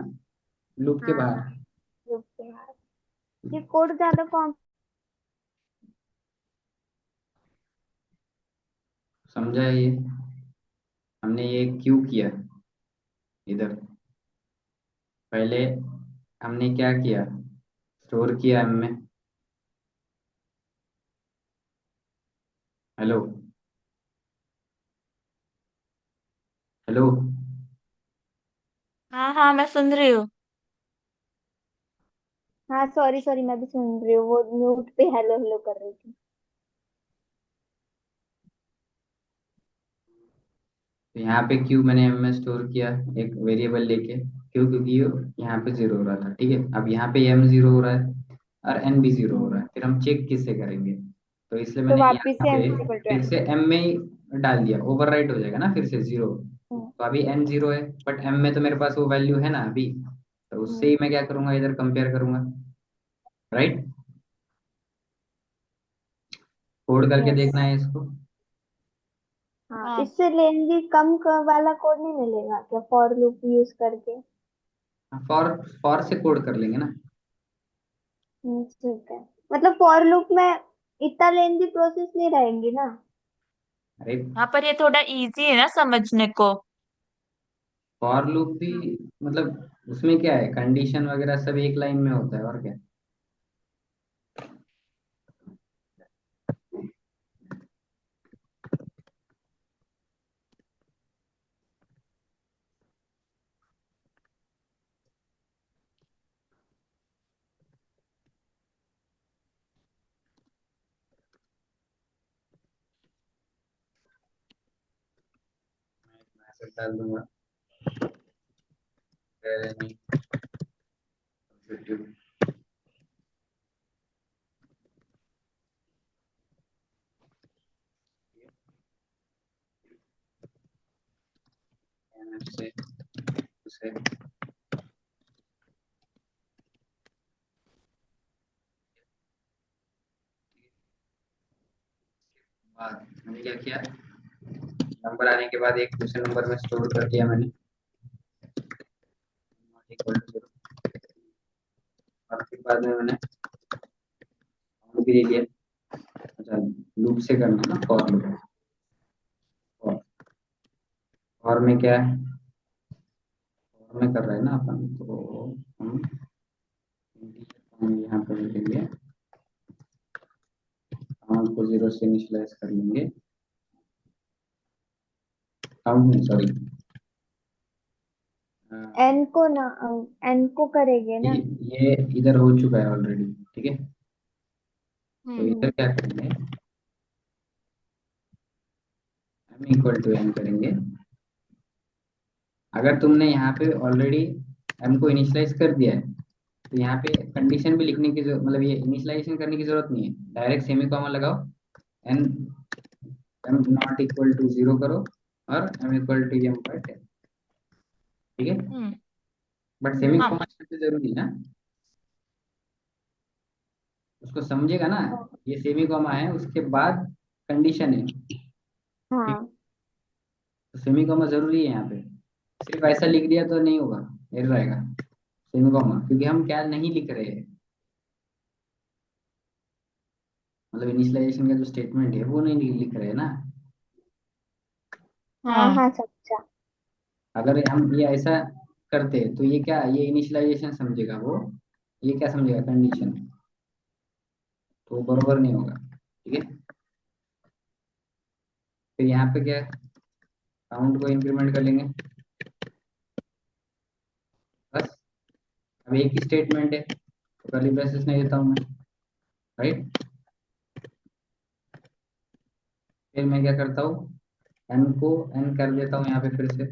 लूप के हाँ बाहर। हाँ ओके यार। ये कोड ज्यादा कॉम। समझा है ये, हमने ये क्यों किया इधर, पहले हमने क्या किया, स्टोर किया एम में। Hello, hello. हाँ हाँ मैं सुन रही हूँ हाँ सॉरी सॉरी मैं भी सुन रही हूँ, वो म्यूट पे हेलो हेलो कर रही थी। तो यहाँ पे क्यों मैंने एम में स्टोर किया एक वेरिएबल लेके, क्यों? क्योंकि ये यहाँ पे 0 हो रहा था, ठीक है। अब यहाँ पे m 0 हो रहा है और n भी 0 हो रहा है, फिर हम चेक किससे करेंगे? तो इसलिए तो मैंने वापिस यहाँ से पे m इक्वल टू फिर n। से m में ही डाल दिया, ओवरराइट हो जाएगा ना फिर से 0। तो अभी n 0 है, बट m में तो मेरे पास वो वैल्यू है ना अभी, तो उससे ही मैं क्या करूंगा, इधर कंपेयर करूंगा, राइट। कोड करके यस। देखना है इसको। हाँ, हाँ। इससे लेंदी वाला कोड नहीं मिलेगा क्या फॉर लूप यूज करके? फॉर फॉर से कोड कर लेंगे ना। ठीक है। मतलब फॉर लूप में इतना लेंदी प्रोसेस नहीं रहेंगी ना? अरे हाँ, पर ये थोड़ा इजी है ना समझने को। फॉर लूप भी मतलब उसमें क्या है, कंडीशन वगैरह सब एक लाइन में होता है, और क्या। मैसेज डाल दूंगा। से उसे बाद मैंने क्या किया, नंबर आने के बाद एक दूसरे नंबर में स्टोर कर दिया मैंने, इक्वल टू 0। और फिर बाद में मैंने काउंट भी दे दिया। अच्छा, लूप से करना है ना, फॉर लूप। और में क्या है, और में कर रहे हैं ना अपन, तो हम यहाँ पे लिखेंगे, काउंट को 0 से इनिशियलाइज कर लेंगे। काउंट नहीं, सॉरी, n को ना, n को करेंगे ये ना? ये इधर हो चुका है ऑलरेडी, ठीक है। तो हम्म। इधर क्या करेंगे, m इक्वल टू n करेंगे। अगर तुमने यहाँ पे ऑलरेडी m को इनिशियलाइज कर दिया है, तो यहाँ पे कंडीशन भी लिखने की जरूरत, मतलब ये इनिशियलाइजेशन करने की जरूरत नहीं है, डायरेक्ट सेमी कॉमा लगाओ, n m not equal to 0 करो और m equal to m by 10, ठीक है। हम्म। बट सेमी हाँ। कॉमा जरूरी है ना, उसको समझेगा ना, ये सेमी कॉमा है, उसके बाद कंडीशन है, ठीक। हाँ। तो सेमी कॉमा जरूरी है यहाँ पे, सिर्फ ऐसा लिख दिया तो नहीं होगा, एरर आएगा। सेमी कॉमा, क्योंकि हम क्या नहीं लिख रहे हैं, मतलब इनिशियलाइजेशन का जो स्टेटमेंट है वो नहीं लिख रहे हैं ना। हाँ हाँ। हाँ, समझा। अगर हम ये ऐसा करते तो ये क्या, ये इनिशियलाइजेशन समझेगा वो, ये क्या समझेगा, कंडीशन, तो वो बरोबर नहीं होगा, ठीक है। फिर यहाँ पे क्या, काउंट को इंक्रीमेंट कर लेंगे, बस। अब एक ही स्टेटमेंट है, तो कर्ली ब्रेसेस नहीं देता हूँ मैं, राइट। फिर मैं क्या करता हूँ, एन को एन कर देता हूँ यहाँ पे फिर से,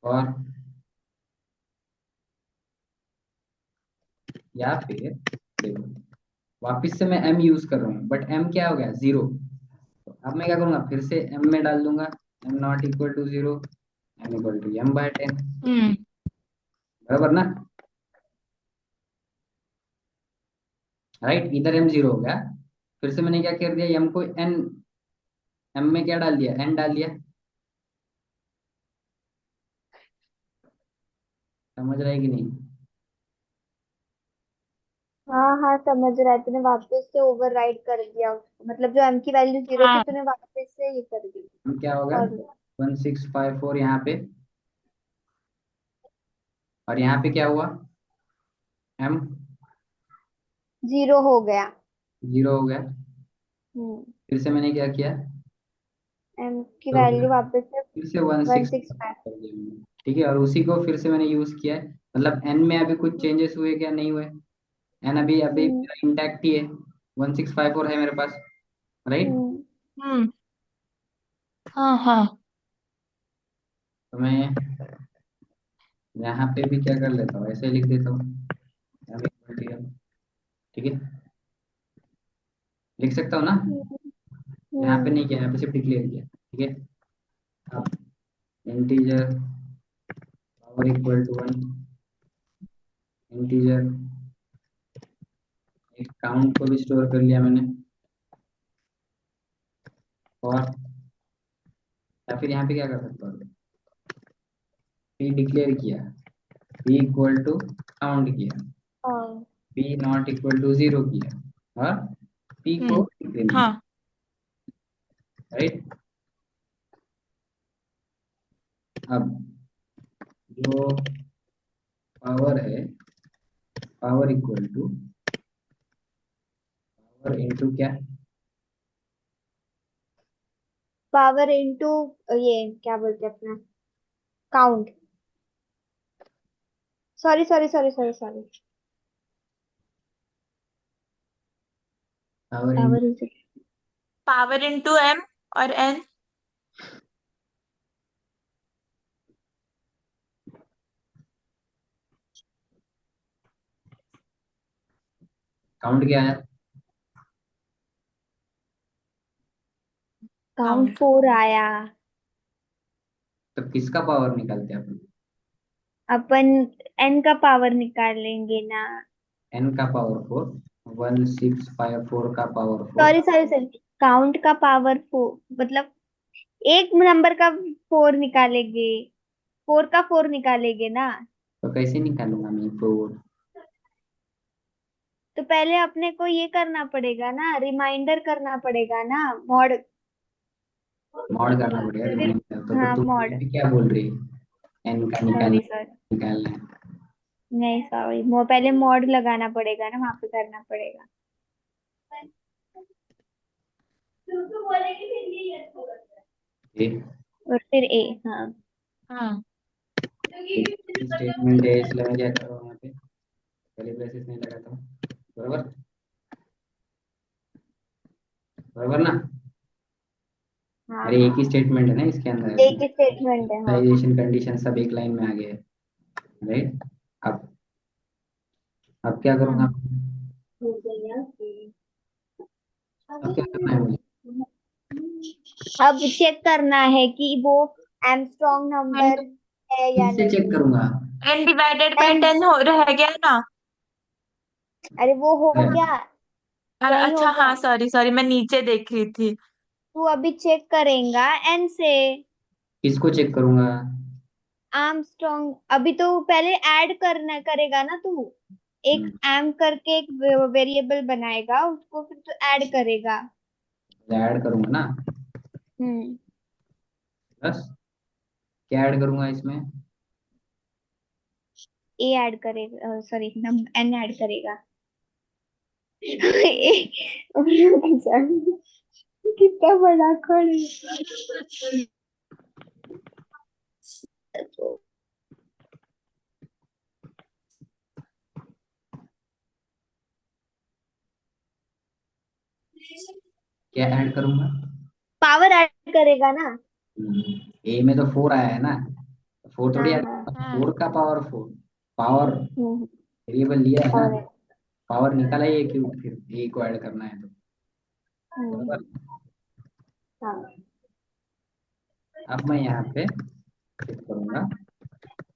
और या फिर देखो, वापिस से मैं m यूज कर रहा हूँ, बट m क्या हो गया, 0। तो अब मैं क्या करूंगा, फिर से m में डाल दूंगा, m not equal to 0, m equal to m by 10, हम्म। बराबर ना, राइट। इधर m 0 हो गया, फिर से मैंने क्या कर दिया, m को n, m में क्या डाल दिया, n डाल दिया। समझ रहा है कि नहीं? हाँ हाँ, समझ रहा है। तूने वापस से ओवरराइड कर दिया उसको, मतलब जो m की वैल्यू 0 थी हाँ। तूने वापस से ये कर दी। m क्या होगा, और 1654 यहाँ पे, और यहाँ पे क्या हुआ, m 0 हो गया। 0 हो गया। हम्म। फिर से मैंने क्या किया, m की तो वैल्यू वापस से फिर से 16 165। कर दिया मैंने, ठीक है। और उसी को फिर से मैंने यूज किया है, मतलब n में अभी कुछ चेंजेस हुए क्या, नहीं हुए, n अभी अभी हम्म। मेरा इंटैक्ट ही है, 1654 है मेरे पास, राइट। हम्म। हम्म। हाँ हाँ। तो मैं यहाँ पे भी क्या कर लेता हूँ, ऐसे लिख देता हूँ ठीक है, लिख सकता हूँ ना। यहाँ पे नहीं किया, यहाँ पे सिर्फ डिक्लेयर किया, ठीक है। अब integer power equal to 1, integer एक काउंट को भी स्टोर कर लिया मैंने, और या फिर यहाँ पे क्या कर सकता हूँ, पी डिक्लेयर किया, पी इक्वल टू काउंट किया, पी नॉट इक्वल टू 0 किया, और पी को इंक्रीमेंट, हाँ राइट। अब जो पावर है, power equal to power into क्या, पावर इनटू ये क्या बोलते हैं अपना count, sorry sorry sorry sorry sorry, power in power into power into M और एन। काउंट क्या है, काउंट काउंट 4 आया। तो किसका पावर निकालते हैं अपन, अपन एन का पावर निकालेंगे ना। एन का पावर 4, 1654 का power 4, sorry sorry sorry, count का पावर 4 मतलब एक नंबर का 4 निकालेंगे, 4 का 4 निकालेंगे ना। तो कैसे निकालूंगा मैं 4, तो पहले अपने को ये करना पड़ेगा ना, रिमाइंडर करना पड़ेगा ना, मॉड। मॉड करना पड़ेगा रिमाइंडर, तो हाँ तुम मॉड। यहाँ पे क्या बोल रही है, एन का सॉरी सॉरी, निकालना है। नहीं सॉरी, पहले मॉड लगाना पड़ेगा ना, वहां पे करना पड़ेगा। ए, और फिर ए, हाँ। हाँ स्टेटमेंट है, इसलिए मैं क्या कर रहा हूँ यहाँ पे पहले ब्रेसेस नहीं लगाता हूँ, बराबर, बराबर ना। हाँ अरे एक हाँ, ही स्टेटमेंट है ना इसके अंदर, एक ही स्टेटमेंट है, हाँ हाँ। इनिशियलाइजेशन कंडीशन सब एक लाइन में आ गए, राइट। अब क्या करूँगा, हाँ अब क्या करना है मुझे, अब चेक करना है कि वो एमस्ट्रॉन्ग एन नंबर है या किससे चेक नहीं। करूंगा, एन डिवाइडेड बाय एंड 10 हो रह गया ना। अरे वो हो है, गया, नहीं हो अच्छा गया। हाँ सॉरी सॉरी, मैं नीचे देख रही थी। तू अभी चेक करेगा एन से। किसको चेक करूंगा, आर्मस्ट्रॉन्ग अभी तो पहले ऐड करना करेगा ना तू, एक हम्म, एम करके एक वेरिएबल बनाएगा, उसको फिर तू ऐड करेगा। ऐड करूंगा ना, हम्म, बस क्या ऐड करूंगा इसमें, ए ऐड करेगा, सॉरी एन ऐड करेगा। कितना बड़ा खोल। क्या ऐड करूंगा, पावर ऐड करेगा ना। ए में तो 4 आया है ना, 4 थोड़ी हाँ ऐड, हाँ। हाँ 4 का पावर 4, पावर हम्म, वेरिएबल लिया है ना, और पावर निकाला ही है, क्यों फिर ए को ऐड करना है तो, हम्म, बराबर। हाँ। अब मैं यहाँ पे चेक करूंगा,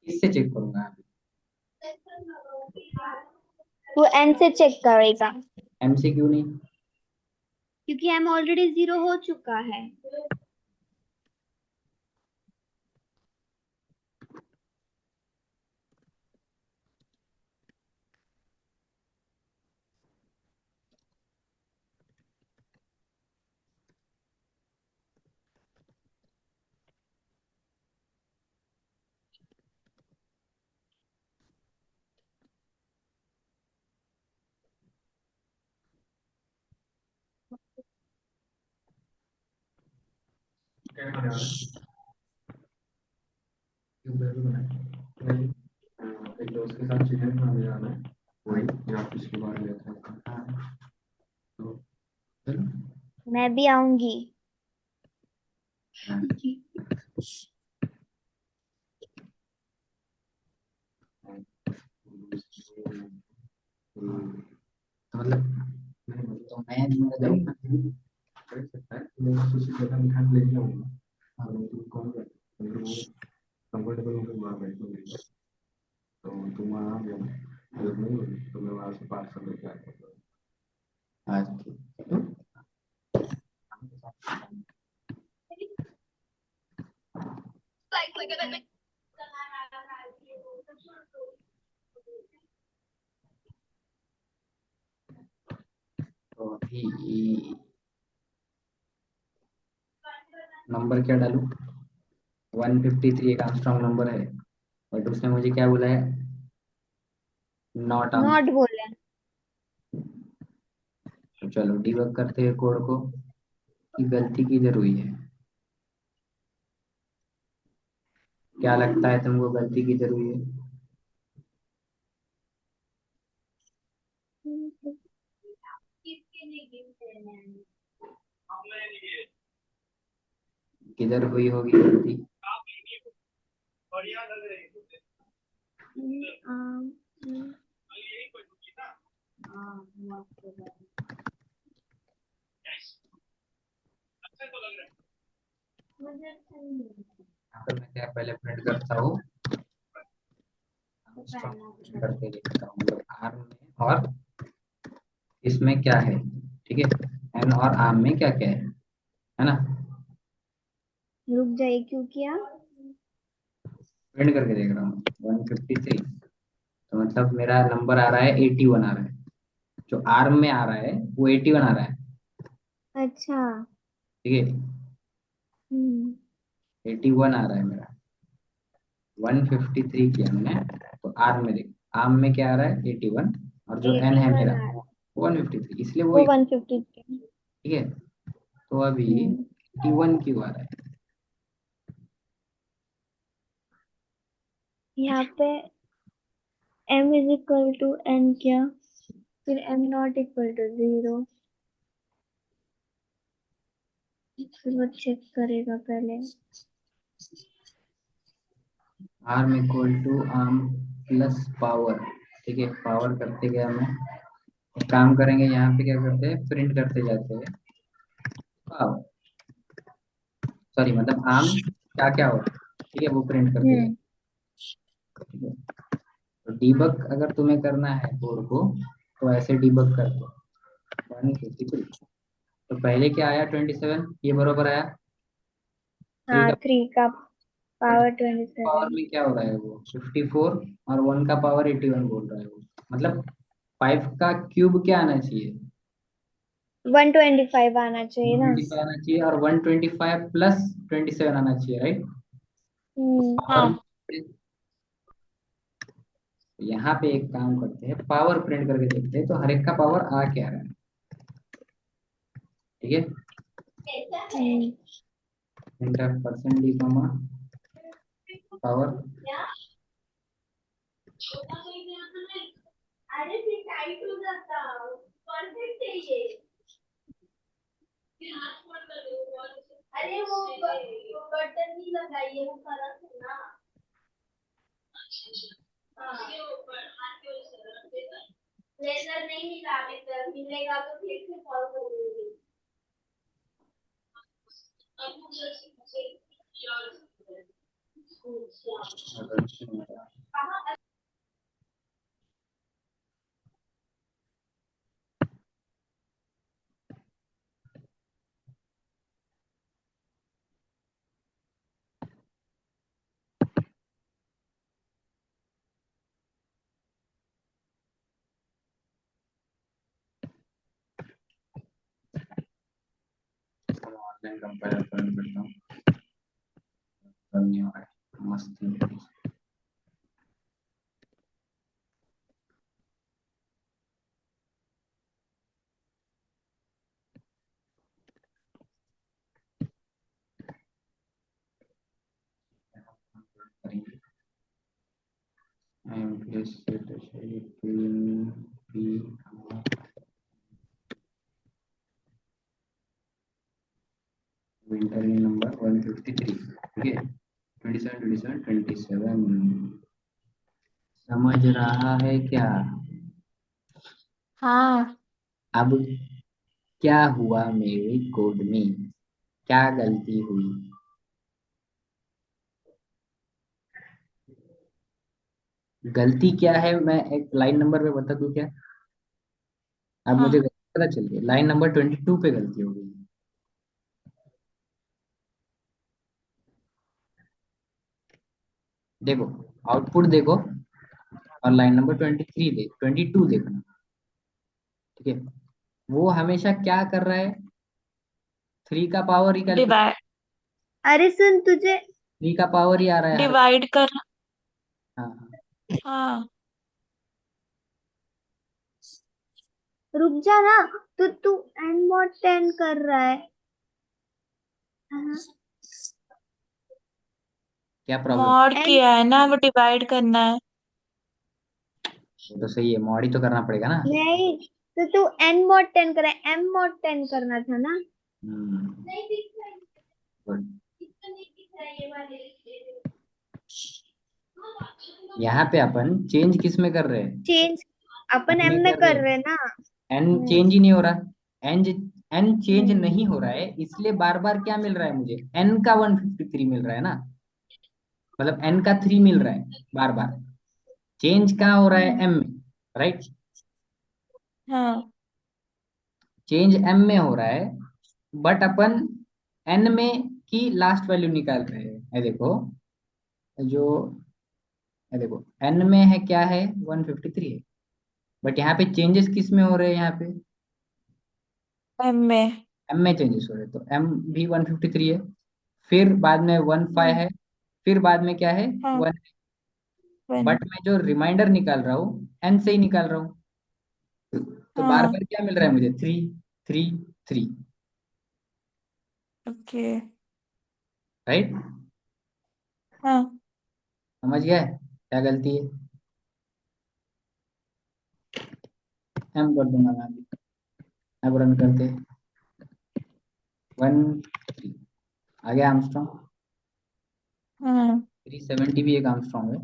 किससे चेक करूंगा, तू एन से चेक करेगा, एम से क्यों नहीं, क्योंकि एम ऑलरेडी 0 हो चुका है। एक दोस्त के साथ चिकन खाने जाना है, वही जो आप पिछली बार गए थे, तो चलो, मैं भी आऊंगी। हाँ। तो मतलब तो मैं मेरा जाऊंगा कर सकता है मैं किसी जगह निकाल ले जाऊंगा। हाँ तुम कौन कर कंफर्टेबल होकर वहाँ बैठोगे तो तुम वहाँ आ जाओ जब नहीं होगी तो मैं वहाँ से पार्सल लेके आ जाऊंगा। आज तो अभी नंबर क्या डालूं? 153 एक आर्मस्ट्रांग नंबर है बट उसने मुझे क्या बोला है? Not Armstrong. नॉट बोले। तो चलो डिबग करते हैं कोड को कि गलती किधर हुई है। क्या लगता है तुमको गलती किधर हुई है? किधर हुई होगी गलती? यहाँ पे मैं क्या पहले प्रिंट करता हूँ करके देखता हूँ मतलब आर्म में और इसमें क्या है। ठीक है एन और आर्म में क्या क्या है ना? रुक जाइए, क्यों किया? प्रिंट करके देख रहा हूँ 153। तो मतलब मेरा नंबर आ रहा है 81 आ रहा है। जो आर्म में आ रहा है वो 81 आ रहा है। अच्छा। ठीक है हम्म 81 आ रहा है मेरा। 153 किया मैंने तो आर्म में देख आर्म में क्या आ रहा है 81 और जो एन है 81 मेरा आ रहा है। 153 इसलिए वो वो 153। ठीक है। तो अभी हम्म 81 क्यों आ रहा है? यहाँ पे m is equal to n क्या, फिर m नॉट इक्वल टू 0, फिर वो चेक करेगा पहले। Arm equal to arm plus power. ठीक है पावर करते गया मैं एक काम करेंगे यहाँ पे क्या करते हैं प्रिंट करते जाते हैं पावर। सॉरी मतलब आर्म क्या क्या हो ठीक है वो प्रिंट करते हम्म जाते ठीक है। तो डीबग अगर तुम्हें करना है कोड को तो ऐसे डीबग कर दो 153। तो पहले क्या आया 27 ये बरोबर आया। थ्री हाँ, का 3 का बट पावर पावर 27। में क्या हो रहा है वो 54 और 1 का पावर 81 बोल रहा है वो मतलब 5 का क्यूब क्या आना चाहिए? 125 आना चाहिए ना। 125 आना चाहिए और 125 प्लस 27 आना चाहिए राइट। हम्म पावर हाँ यहाँ पे एक काम करते हैं पावर प्रिंट करके देखते हैं तो हर एक का पावर आ क्या रहा है। ठीक है hmm enter percent d comma power online compare करता हूँ धन्यवाद मस्ती करेंगे। विंटर नंबर 153 ठीक है 27 27 27 समझ रहा है क्या? हाँ। अब क्या हुआ मेरे कोड में? क्या गलती हुई? गलती क्या है, मैं एक लाइन नंबर पे बता दूं क्या? अब मुझे हाँ। गलती पता चल गई, लाइन नंबर 22 पे गलती हो गई। देखो, आउटपुट देखो, और लाइन नंबर 22 देखना। ठीक है, वो हमेशा क्या कर रहा है? 3 का पावर ही कैलकुलेट, डिवाइड। अरे सुन तुझे, 3 का पावर ही आ रहा है हर। डिवाइड कर। हाँ हाँ। हाँ। रुक जा ना। तो तू एन मॉड 10 कर रहा है। हाँ, क्या प्रॉब्लम? मॉड एन किया है ना, वो डिवाइड करना है। वो तो सही है, मॉड ही तो करना पड़ेगा ना। नहीं, तो तू एन मॉड 10 कर रहा है, एम मॉड 10 करना था ना। हम्म, गुड। यहाँ पे अपन चेंज किस में कर रहे हैं? चेंज अपन एन एम में में कर रहे कर हैं। रहे हैं ना। एन चेंज ही नहीं हो रहा। एन एन चेंज हम्म। नहीं हो रहा है, इसलिए बार बार क्या मिल रहा है मुझे? एन का 153 मिल रहा है ना, मतलब एन का 3 मिल रहा है बार बार। चेंज कहाँ हो रहा है? एम में, राइट? हाँ। चेंज एम में हो रहा है, बट अपन एन में की लास्ट वैल्यू निकाल रहे हैं। ये देखो, जो, ये देखो, एन में है क्या है? 153 है, बट यहाँ पे चेंजेस किस में हो रहे हैं? यहाँ पे एम में। एम में चेंजेस हो रहे हैं, तो एम भी 153 है। फिर बाद में 15 हाँ। है, फिर बाद में क्या है? हाँ। 1। वन। बट मैं जो रिमाइंडर निकाल रहा हूँ एन से ही निकाल रहा हूँ, तो बार हाँ। बार क्या मिल रहा है मुझे? 3 3 3, ओके। राइट? हाँ। समझ गया है क्या गलती है? एम कर दूंगा मैं अभी। अब रन करते, 1 आ गया आर्मस्ट्रॉन्ग। हाँ। 370 भी एक आर्मस्ट्रॉन्ग है,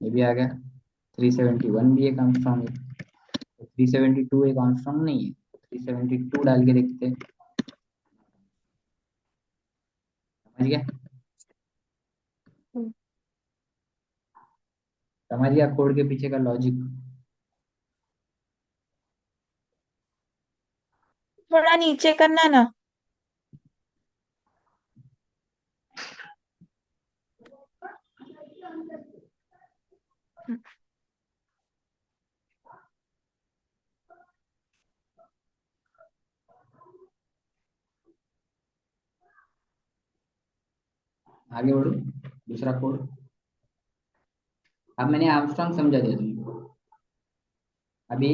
ये भी आ गया। 371 भी एक आर्मस्ट्रॉन्ग है। 372 एक आर्मस्ट्रॉन्ग नहीं है, 372 डाल के देखते हैं। समझ गया? हम्म। समझ गया कोड के पीछे का लॉजिक? थोड़ा नीचे करना ना। आगे बढ़ो, दूसरा कोड। अब मैंने आर्मस्ट्रॉन्ग समझा दिया तुमको। अभी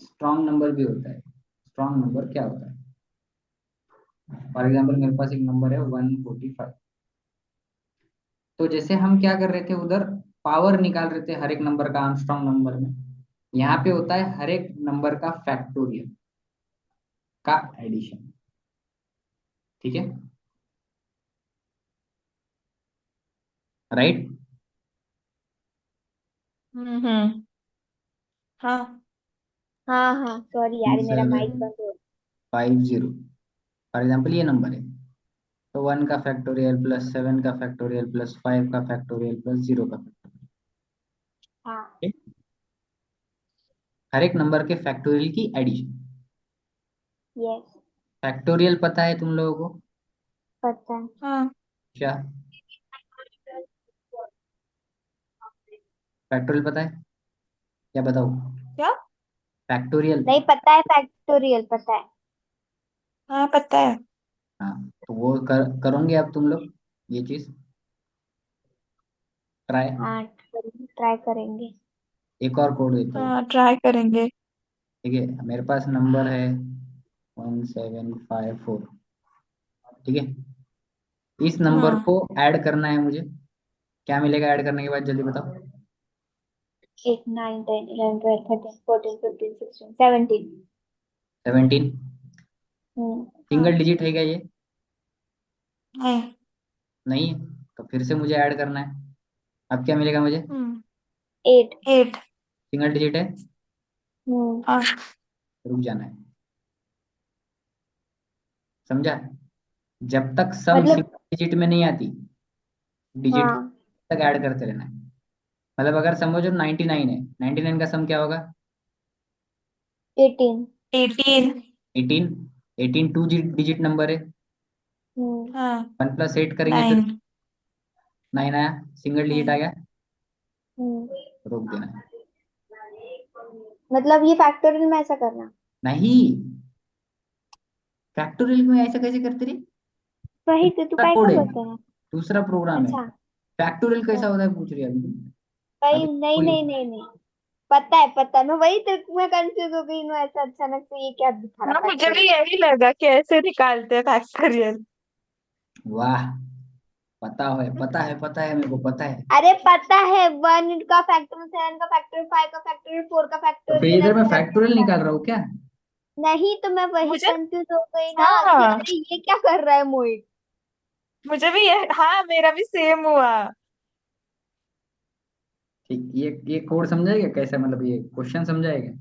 स्ट्रॉन्ग नंबर भी होता है। स्ट्रॉन्ग नंबर क्या होता है? फॉर एग्जाम्पल मेरे पास एक नंबर है 145। तो जैसे हम क्या कर रहे थे उधर, पावर निकाल रहे थे हर एक नंबर का आर्मस्ट्रॉन्ग नंबर में। यहाँ पे होता है हर एक नंबर का फैक्टोरियल का एडिशन। ठीक है, राइट? हम्म। हाँ। हाँ हाँ, सॉरी यार, मेरा माइक 750, बंद हो फॉर एग्जाम्पल ये नंबर है, तो 1 का फैक्टोरियल प्लस 7 का फैक्टोरियल प्लस 5 का फैक्टोरियल प्लस 0 का हाँ। फैक्टोरियल, हर एक नंबर के फैक्टोरियल की एडिशन। यस। फैक्टोरियल पता है तुम लोगों को? पता है। हाँ। क्या फैक्टोरियल पता है? क्या बताओ? क्या? फैक्टोरियल। नहीं पता है, फैक्टोरियल पता है। हाँ, पता है। हाँ, तो वो करोगे अब तुम लोग ये चीज ट्राई। हाँ, ट्राई करेंगे। एक और कोड देता हूँ। हाँ, ट्राई करेंगे। ठीक है, मेरे पास नंबर है 1754। ठीक है, इस नंबर हाँ। को ऐड करना है मुझे। क्या मिलेगा ऐड करने के बाद, जल्दी बताओ? 8 9 10 11 12 13 14 15 16 17। 17। हम्म। सिंगल डिजिट है क्या ये? नहीं। नहीं है, तो फिर से मुझे ऐड करना है। अब क्या मिलेगा मुझे? 8। 8। सिंगल डिजिट है, हाँ रुक जाना है, समझा? जब तक सम मतलब सिंगल डिजिट में नहीं आती, डिजिट हाँ तक ऐड करते रहना है। मतलब अगर समझो 99 है, 99 का सम क्या होगा? 18। 18। 18। 18 टू डिजिट नंबर है, हम्म। हाँ 1+8 करेंगे तो 9। 9 आया, सिंगल डिजिट आ गया, हम्म। रोक देना है। मतलब ये फैक्टोरियल में ऐसा करना? नहीं, फैक्टोरियल में ऐसा कैसे करते रहे? वही तो तू दूसरा काय कोड का है, बताया। दूसरा प्रोग्राम है। अच्छा। फैक्टोरियल कैसा होता है पूछ रही है अभी तुम? भाई अभी नहीं कोई नहीं नहीं नहीं, पता है, मैं वही तो मैं कंफ्यूज हो गई हूँ, ऐसा अचानक से ये क्या दिखा रहा हाँ मुझे फैक्टोरियल। भी यही लगा कि ऐसे निकालते हैं फैक्टोरियल। वाह, पता है मेरे को पता है। अरे पता है, 1 का फैक्टोरियल, 7 का फैक्टोरियल, 5 का फैक्टोरियल, 4 का तो फिर फैक्टोरियल, इधर मैं ऐसे करके फैक्टोरियल आता है। निकाल रहा हूँ क्या? नहीं तो मैं वही मुझे कंफ्यूज हो गई ना कि हाँ अरे ये क्या कर रहा है मोहित। मुझे भी ये, हाँ मेरा भी सेम हुआ। ठीक, ये कोड समझाएगा कैसे, मतलब ये क्वेश्चन समझाएगा?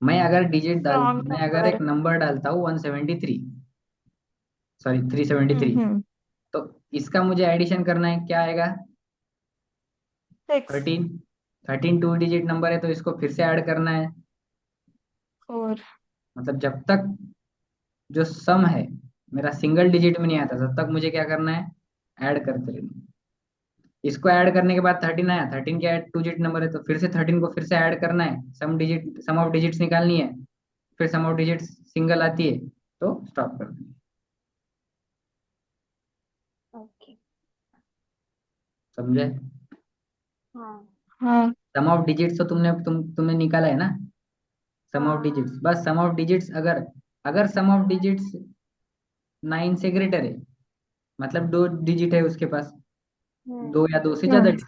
रॉन्ग मैं अगर नंबर। एक नंबर डालता हूँ 173, सॉरी 373, हम्म। तो इसका मुझे एडिशन करना है, क्या आएगा? 6। 13। 13 टू डिजिट नंबर है तो इसको फिर से ऐड करना है। 4। मतलब जब तक जो सम है मेरा सिंगल डिजिट में नहीं आता, तब तक मुझे क्या करना है? ऐड करते रहना। इसको ऐड करने के बाद 13 आया, 13 क्या टू डिजिट नंबर है तो फिर से 13 को फिर से ऐड करना है, सम ऑफ डिजिट्स निकालनी है, फिर सम ऑफ डिजिट्स सिंगल आती है तो स्टॉप कर देना। ओके। समझे? हाँ हाँ। सम ऑफ डिजिट्स तो तुमने निकाला है ना? सम ऑफ हाँ। डिजिट्स, बस सम ऑफ डिजिट्स, अगर अगर सम ऑफ डिजिट्स 9 से ग्रेटर है, मतलब 2 डिजिट है उसके पास, हम्म। 2 या 2 से ज्यादा, हम्म।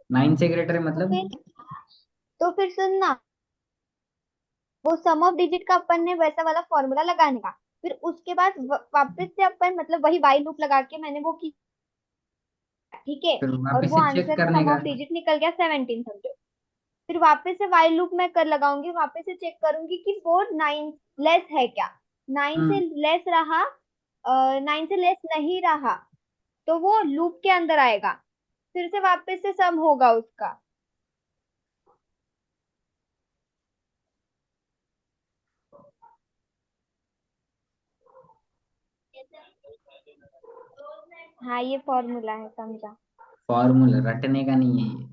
9 से ग्रेटर है तो मतलब। फिर तो फिर सुनना, वो सम ऑफ डिजिट का अपन ने वैसा वाला फॉर्मूला लगाने का, फिर उसके बाद वापस से अपन मतलब वही वाई लूप लगा के मैंने वो की, ठीक है। फिर और वापस वो से चेक आंसर करने सम का। ऑफ डिजिट निकल गया 17 समझो। फिर वापस से वाई लूप मैं कर लगाऊंगी, वापस से चेक करूंगी कि वो 9 लेस है क्या। 9 से हम्म। लेस रहा, 9 से लेस नहीं रहा, तो वो लूप के अंदर आएगा, फिर से वापस से सम होगा उसका। हाँ ये फॉर्मूला है, समझा। फॉर्मूला रटने का नहीं है ये।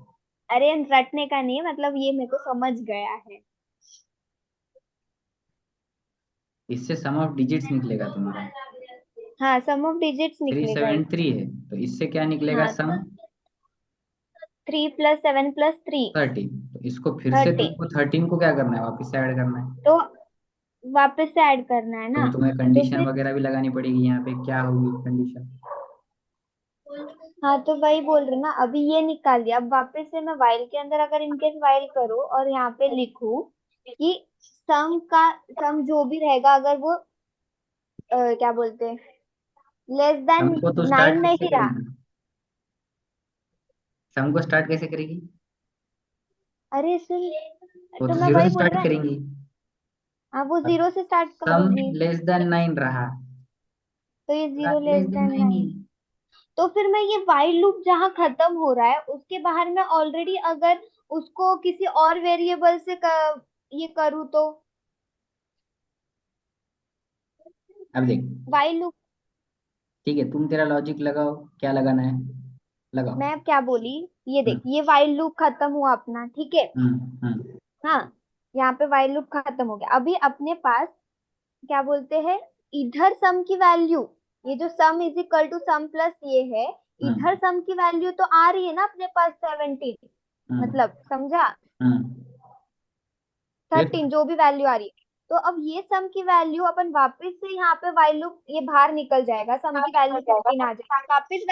अरे रटने का नहीं है, मतलब ये मेरे को समझ गया है। इससे सम ऑफ डिजिट्स निकलेगा तुम्हारा। हाँ सम ऑफ डिजिट्स थ्री निकलेगा सेवन इससे। थ्री है तो इससे क्या निकलेगा हाँ सम? 3 + 7 + 3 13। तो इसको फिर से 30। तुमको 13 को क्या करना है? वापस से ऐड करना है। तो वापस से ऐड करना है तो ना। तुम्हें तो कंडीशन फिर वगैरह भी लगानी पड़ेगी, यहाँ पे क्या होगी कंडीशन? हाँ तो वही बोल रही ना, अभी ये निकाल दिया, अब वापस से मैं वाइल के अंदर अगर इनकेस वाइल करूँ और यहाँ पे लिखूं कि सम जो भी रहेगा, अगर वो क्या बोलते हैं, लेस देन सम को तो स्टार्ट 9 कैसे नहीं रहा। करेगी? सम को स्टार्ट कैसे करेगी? अरे सुन, वो तो तो मैं जीरो वही से बोल स्टार्ट रहा है। करेंगी। हाँ वो 0 से स्टार्ट सम करूंगी, लेस देन 9 रहा, तो ये 0 लेस लेस देन देन 9 ही। 9। तो फिर मैं ये वाइल लूप जहां खत्म हो रहा है उसके बाहर मैं ऑलरेडी अगर उसको किसी और वेरिएबल से ये करूँ तो अब देख, वाइल लूप। ठीक है, तुम तेरा लॉजिक लगाओ, क्या लगाना है लगाओ। मैं क्या बोली, ये हम्म। देख, ये वाइल लूप खत्म हुआ अपना, ठीक है। हम्म। हाँ यहाँ पे वाइल लूप खत्म हो गया, अभी अपने पास क्या बोलते हैं, इधर सम की वैल्यू, ये जो sum is equal to sum plus ये है, इधर हम्म। सम की वैल्यू तो आ रही है ना अपने पास 17, हम्म। मतलब समझा, हम्म। फिर 13 जो भी वैल्यू आ रही है। तो अब ये सम की वैल्यू अपन वापस से यहाँ पे वाइल लूप ये बाहर निकल जाएगा, सम की वैल्यू 15 आ जाएगी, वापस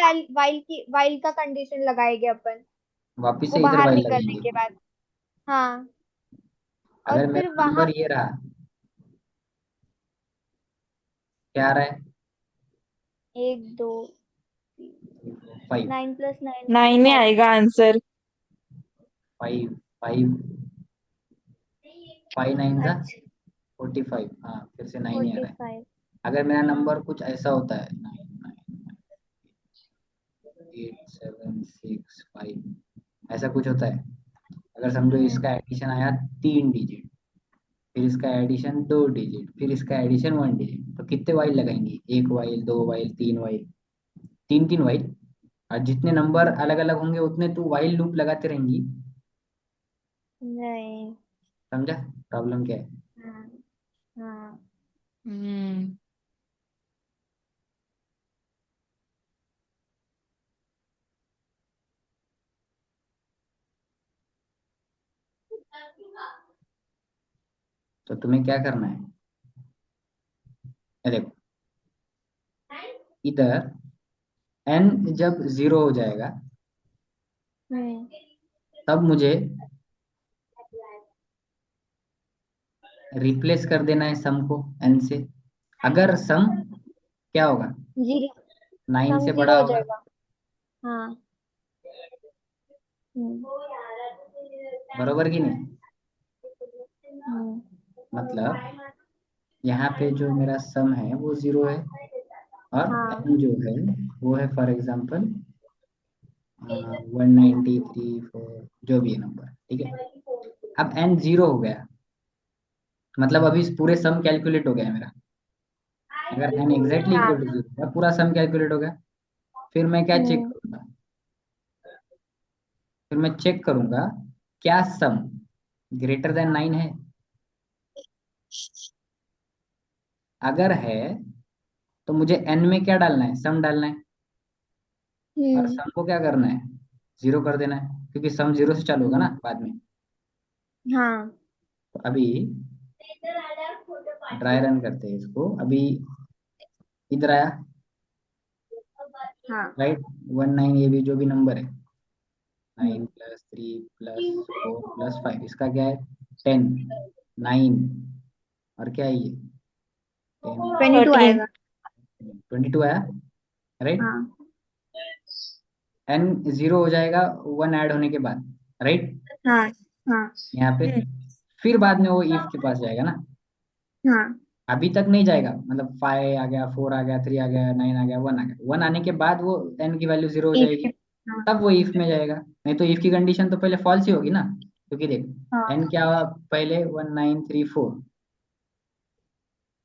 वाइल का कंडीशन लगाएंगे अपन, वापिस वो से इधर बाहर वाइल निकलने लगाएंगे। के बाद। हाँ और अगर फिर मेरा वहां, नंबर ये रहा, क्या आ रहा है? 1 2 3 5 9 + 9 9 ही आएगा आंसर। 5 5 5 9 जा अच्छा 45। हाँ फिर से 9 ही आ रहा है। 45। अगर मेरा हाँ नंबर कुछ ऐसा होता है 9 9 8 7 6 5 ऐसा कुछ होता है, अगर समझो इसका एडिशन आया 3 डिजिट, फिर इसका एडिशन 2 डिजिट, फिर इसका एडिशन 1 डिजिट, तो कितने वाइल लगाएंगी? 1 वाइल, 2 वाइल, 3 वाइल, 3 3 वाइल। और जितने नंबर अलग अलग होंगे उतने तू वाइल लूप लगाते रहेंगी। नहीं। समझा प्रॉब्लम क्या है? हाँ हाँ। हम्म। तो तुम्हें क्या करना है, ये देखो, इधर n जब 0 हो जाएगा हम्म तब मुझे रिप्लेस कर देना है सम को n से। अगर सम क्या होगा, जीरो। 9 सम से जीरो बड़ा हो होगा। जाएगा। हाँ। हम्म बरोबर कि नहीं? हम्म मतलब यहाँ पे जो मेरा सम है वो 0 है, और हाँ n जो है वो है फॉर एग्जाम्पल 193 4 जो भी है नंबर, ठीक है। अब n 0 हो गया, मतलब अभी इस पूरे सम कैलकुलेट हो गया है मेरा। अगर n एग्जैक्टली हाँ। इक्वल टू 0 पूरा सम कैलकुलेट हो गया। फिर मैं क्या चेक हम्म करूंगा, फिर मैं चेक करूंगा क्या सम ग्रेटर देन 9 है। अगर है तो मुझे n में क्या डालना है, सम डालना है, और हम्म सम को क्या करना है, 0 कर देना है, क्योंकि सम 0 से चालू होगा ना बाद में। हाँ तो अभी ड्राई रन करते हैं इसको। अभी इधर आया, हाँ। राइट, 19 ये भी जो भी नंबर है, 9 + 3 + 4 + 5, इसका क्या है 10, 9, और क्या है ये 10, 22 13। आएगा। 22 आया, राइट। हाँ n 0 हो जाएगा 1 ऐड होने के बाद, राइट, हाँ हाँ यहाँ पे। हम्म। फिर बाद में वो if के पास जाएगा ना, हाँ। अभी तक नहीं जाएगा, मतलब 5 आ गया, 4 आ गया, 3 आ गया, 9 आ गया, 1 आ गया, 1 आने के बाद वो n की वैल्यू 0 हो एक जाएगी, हाँ तब वो if में जाएगा। नहीं तो if की कंडीशन तो पहले फॉल्स ही होगी ना, क्योंकि देख हाँ। n क्या हुआ पहले 1934,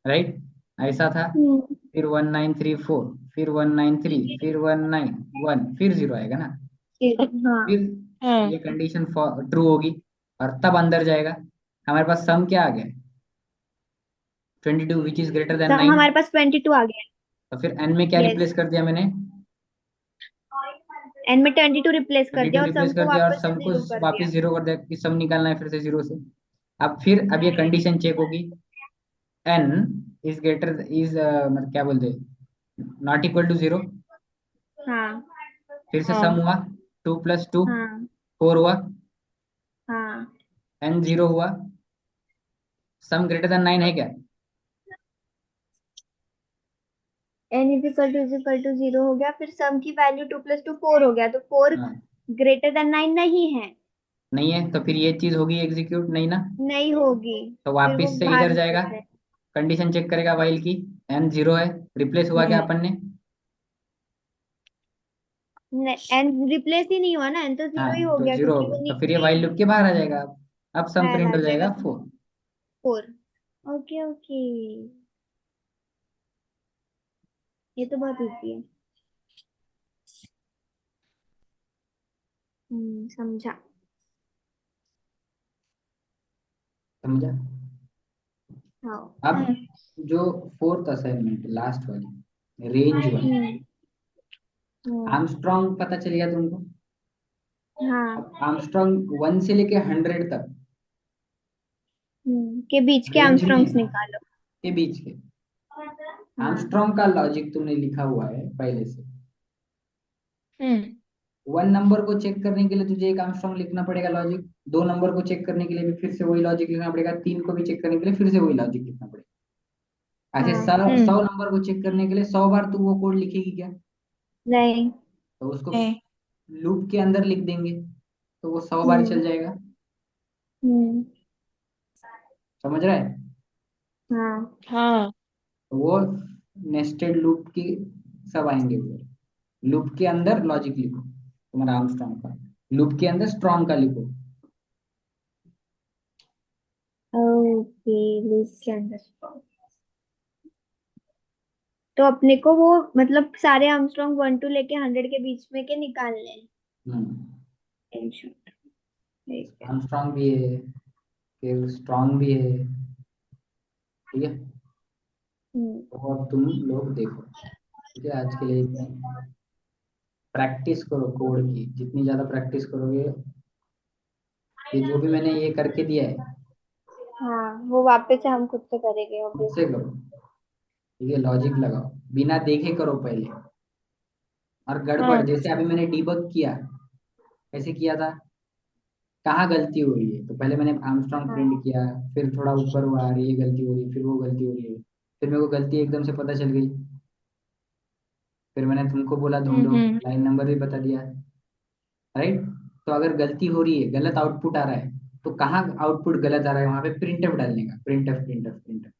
राइट, ऐसा था। हम्म फिर 1934, फिर 193, फिर 191, फिर 0 आएगा ना। हाँ। फिर हाँ। ये कंडीशन ट्रू होगी, और तब अंदर जाएगा। हमारे पास सम क्या आ गया, 22 which is greater then some 9। हमारे पास 22 आ गया। तो फिर n में क्या यस। रिप्लेस कर दिया मैंने, एन में 22 रिप्लेस कर 22 दिया और रिप्लेस सम कर को दिया, और वापस से सम को जीरो कर वापस दिया। 0 कर दिया, कि सम निकालना है फिर से 0 से। अब ये कंडीशन चेक होगी, n इज ग्रेटर इज मतलब क्या बोलते हैं, नॉट इक्वल टू 0। हाँ फिर से सम हाँ। हुआ, 2 + 2 हाँ 4 हुआ, हाँ। n 0 हुआ, सम ग्रेटर देन 9 है क्या? एन इज इक्वल टू 0 हो गया, फिर सम की वैल्यू 2 + 2 4 हो गया, तो 4 हाँ ग्रेटर देन 9 नहीं है। नहीं है, तो फिर ये चीज होगी एग्जीक्यूट नहीं ना। नहीं होगी। तो फिर वो वापस से बाहर इधर जाएगा, निकल जाए। कंडीशन चेक करेगा वाइल की, n 0 है, रिप्लेस हुआ क्या अपन ने? एन रिप्लेस ही नहीं हुआ ना, एन तो हाँ 0 ही हो तो गया 0 हो क्योंकि गया, वो तो फिर ये नीचे वाइल लूप के बाहर आ जाएगा। अब सम बाहर प्रिंट आ हो जाएगा जाएगा तो 4। 4। Okay okay. ये तो बहुत इजी है। समझा। समझा? हाँ। अब जो फोर्थ असाइनमेंट लास्ट वाली, रेंज वाली, हम्म हम्म आर्मस्ट्रॉन्ग पता चल गया तुमको। हाँ। अब आर्मस्ट्रॉन्ग 1 से लेके 100 तक के बीच के रेंज आर्मस्ट्रॉन्ग्स में निकालो। के बीच के हाँ। आर्मस्ट्रॉन्ग का लॉजिक तुमने लिखा हुआ है पहले से। हम्म। 1 नंबर को चेक करने के लिए तुझे एक आर्मस्ट्रॉन्ग लिखना पड़ेगा लॉजिक, 2 नंबर को चेक करने के लिए भी फिर से वही लॉजिक लिखना पड़ेगा, 3 को भी चेक करने के लिए फिर से वही लॉजिक लिखना पड़ेगा। ऐसे हाँ। 100 हम्म। 100 नंबर को चेक करने के लिए 100 बार तू वो कोड लिखेगी क्या? नहीं। तो उसको है। लूप के अंदर लिख देंगे तो वो 100 बार चल हम्म। जाएगा। हम्म। समझ रहा है? हाँ। हाँ। तो वो नेस्टेड लूप की सब आएंगे उधर। लूप के अंदर लॉजिक लिखो तुम्हारा आर्मस्ट्रॉन्ग का, लूप के अंदर स्ट्रॉन्ग का लिखो। ओके, लूप के अंदर। तो अपने को वो मतलब सारे आर्मस्ट्रॉन्ग 1 to लेके 100 के बीच में के निकालने हैं। ठीक है। आर्मस्ट्रॉन्ग भी है, फिर स्ट्रॉन्ग भी है। ठीक है, हम्म। तो अब तुम लोग देखो। ठीक है, आज के लिए इतना ही। प्रैक्टिस करो कोड की, जितनी ज्यादा प्रैक्टिस करोगे, ये जो भी मैंने ये करके दिया है हाँ, वो वापस से हम खुद से करेंगे खुद से ऑब्वियसली। करो। ठीक है, लॉजिक लगाओ, बिना देखे करो पहले। और गड़बड़ हाँ। जैसे अभी मैंने डीबग किया, कैसे किया था, कहाँ गलती हो रही है, तो पहले मैंने आर्मस्ट्रॉन्ग हाँ। प्रिंट किया, फिर थोड़ा ऊपर हुआ, अरे ये गलती हो रही है, फिर वो गलती हो रही है, फिर मेरे को गलती एकदम से पता चल गई, फिर मैंने तुमको बोला ढूंढो, हम्म। लाइन नंबर भी बता दिया। राइट? तो अगर गलती हो रही है, गलत आउटपुट आ रहा है, तो कहाँ आउटपुट गलत आ रहा है, वहां पे प्रिंटफ डालने का, प्रिंटफ प्रिंटफ प्रिंटफ।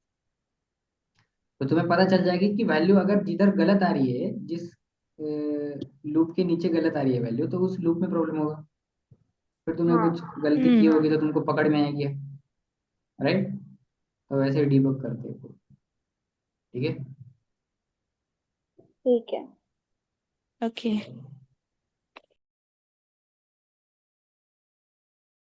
तो तुम्हें पता चल जाएगी कि वैल्यू अगर जिधर गलत आ रही है, जिस लूप के नीचे गलत आ रही है वैल्यू, तो उस लूप में प्रॉब्लम होगा। फिर तुमने हाँ। कुछ गलती की हम्म। होगी तो तुमको पकड़ में आएगी। राइट? तो वैसे डीबग करते हैं। ठीक है। ठीक है। ओके।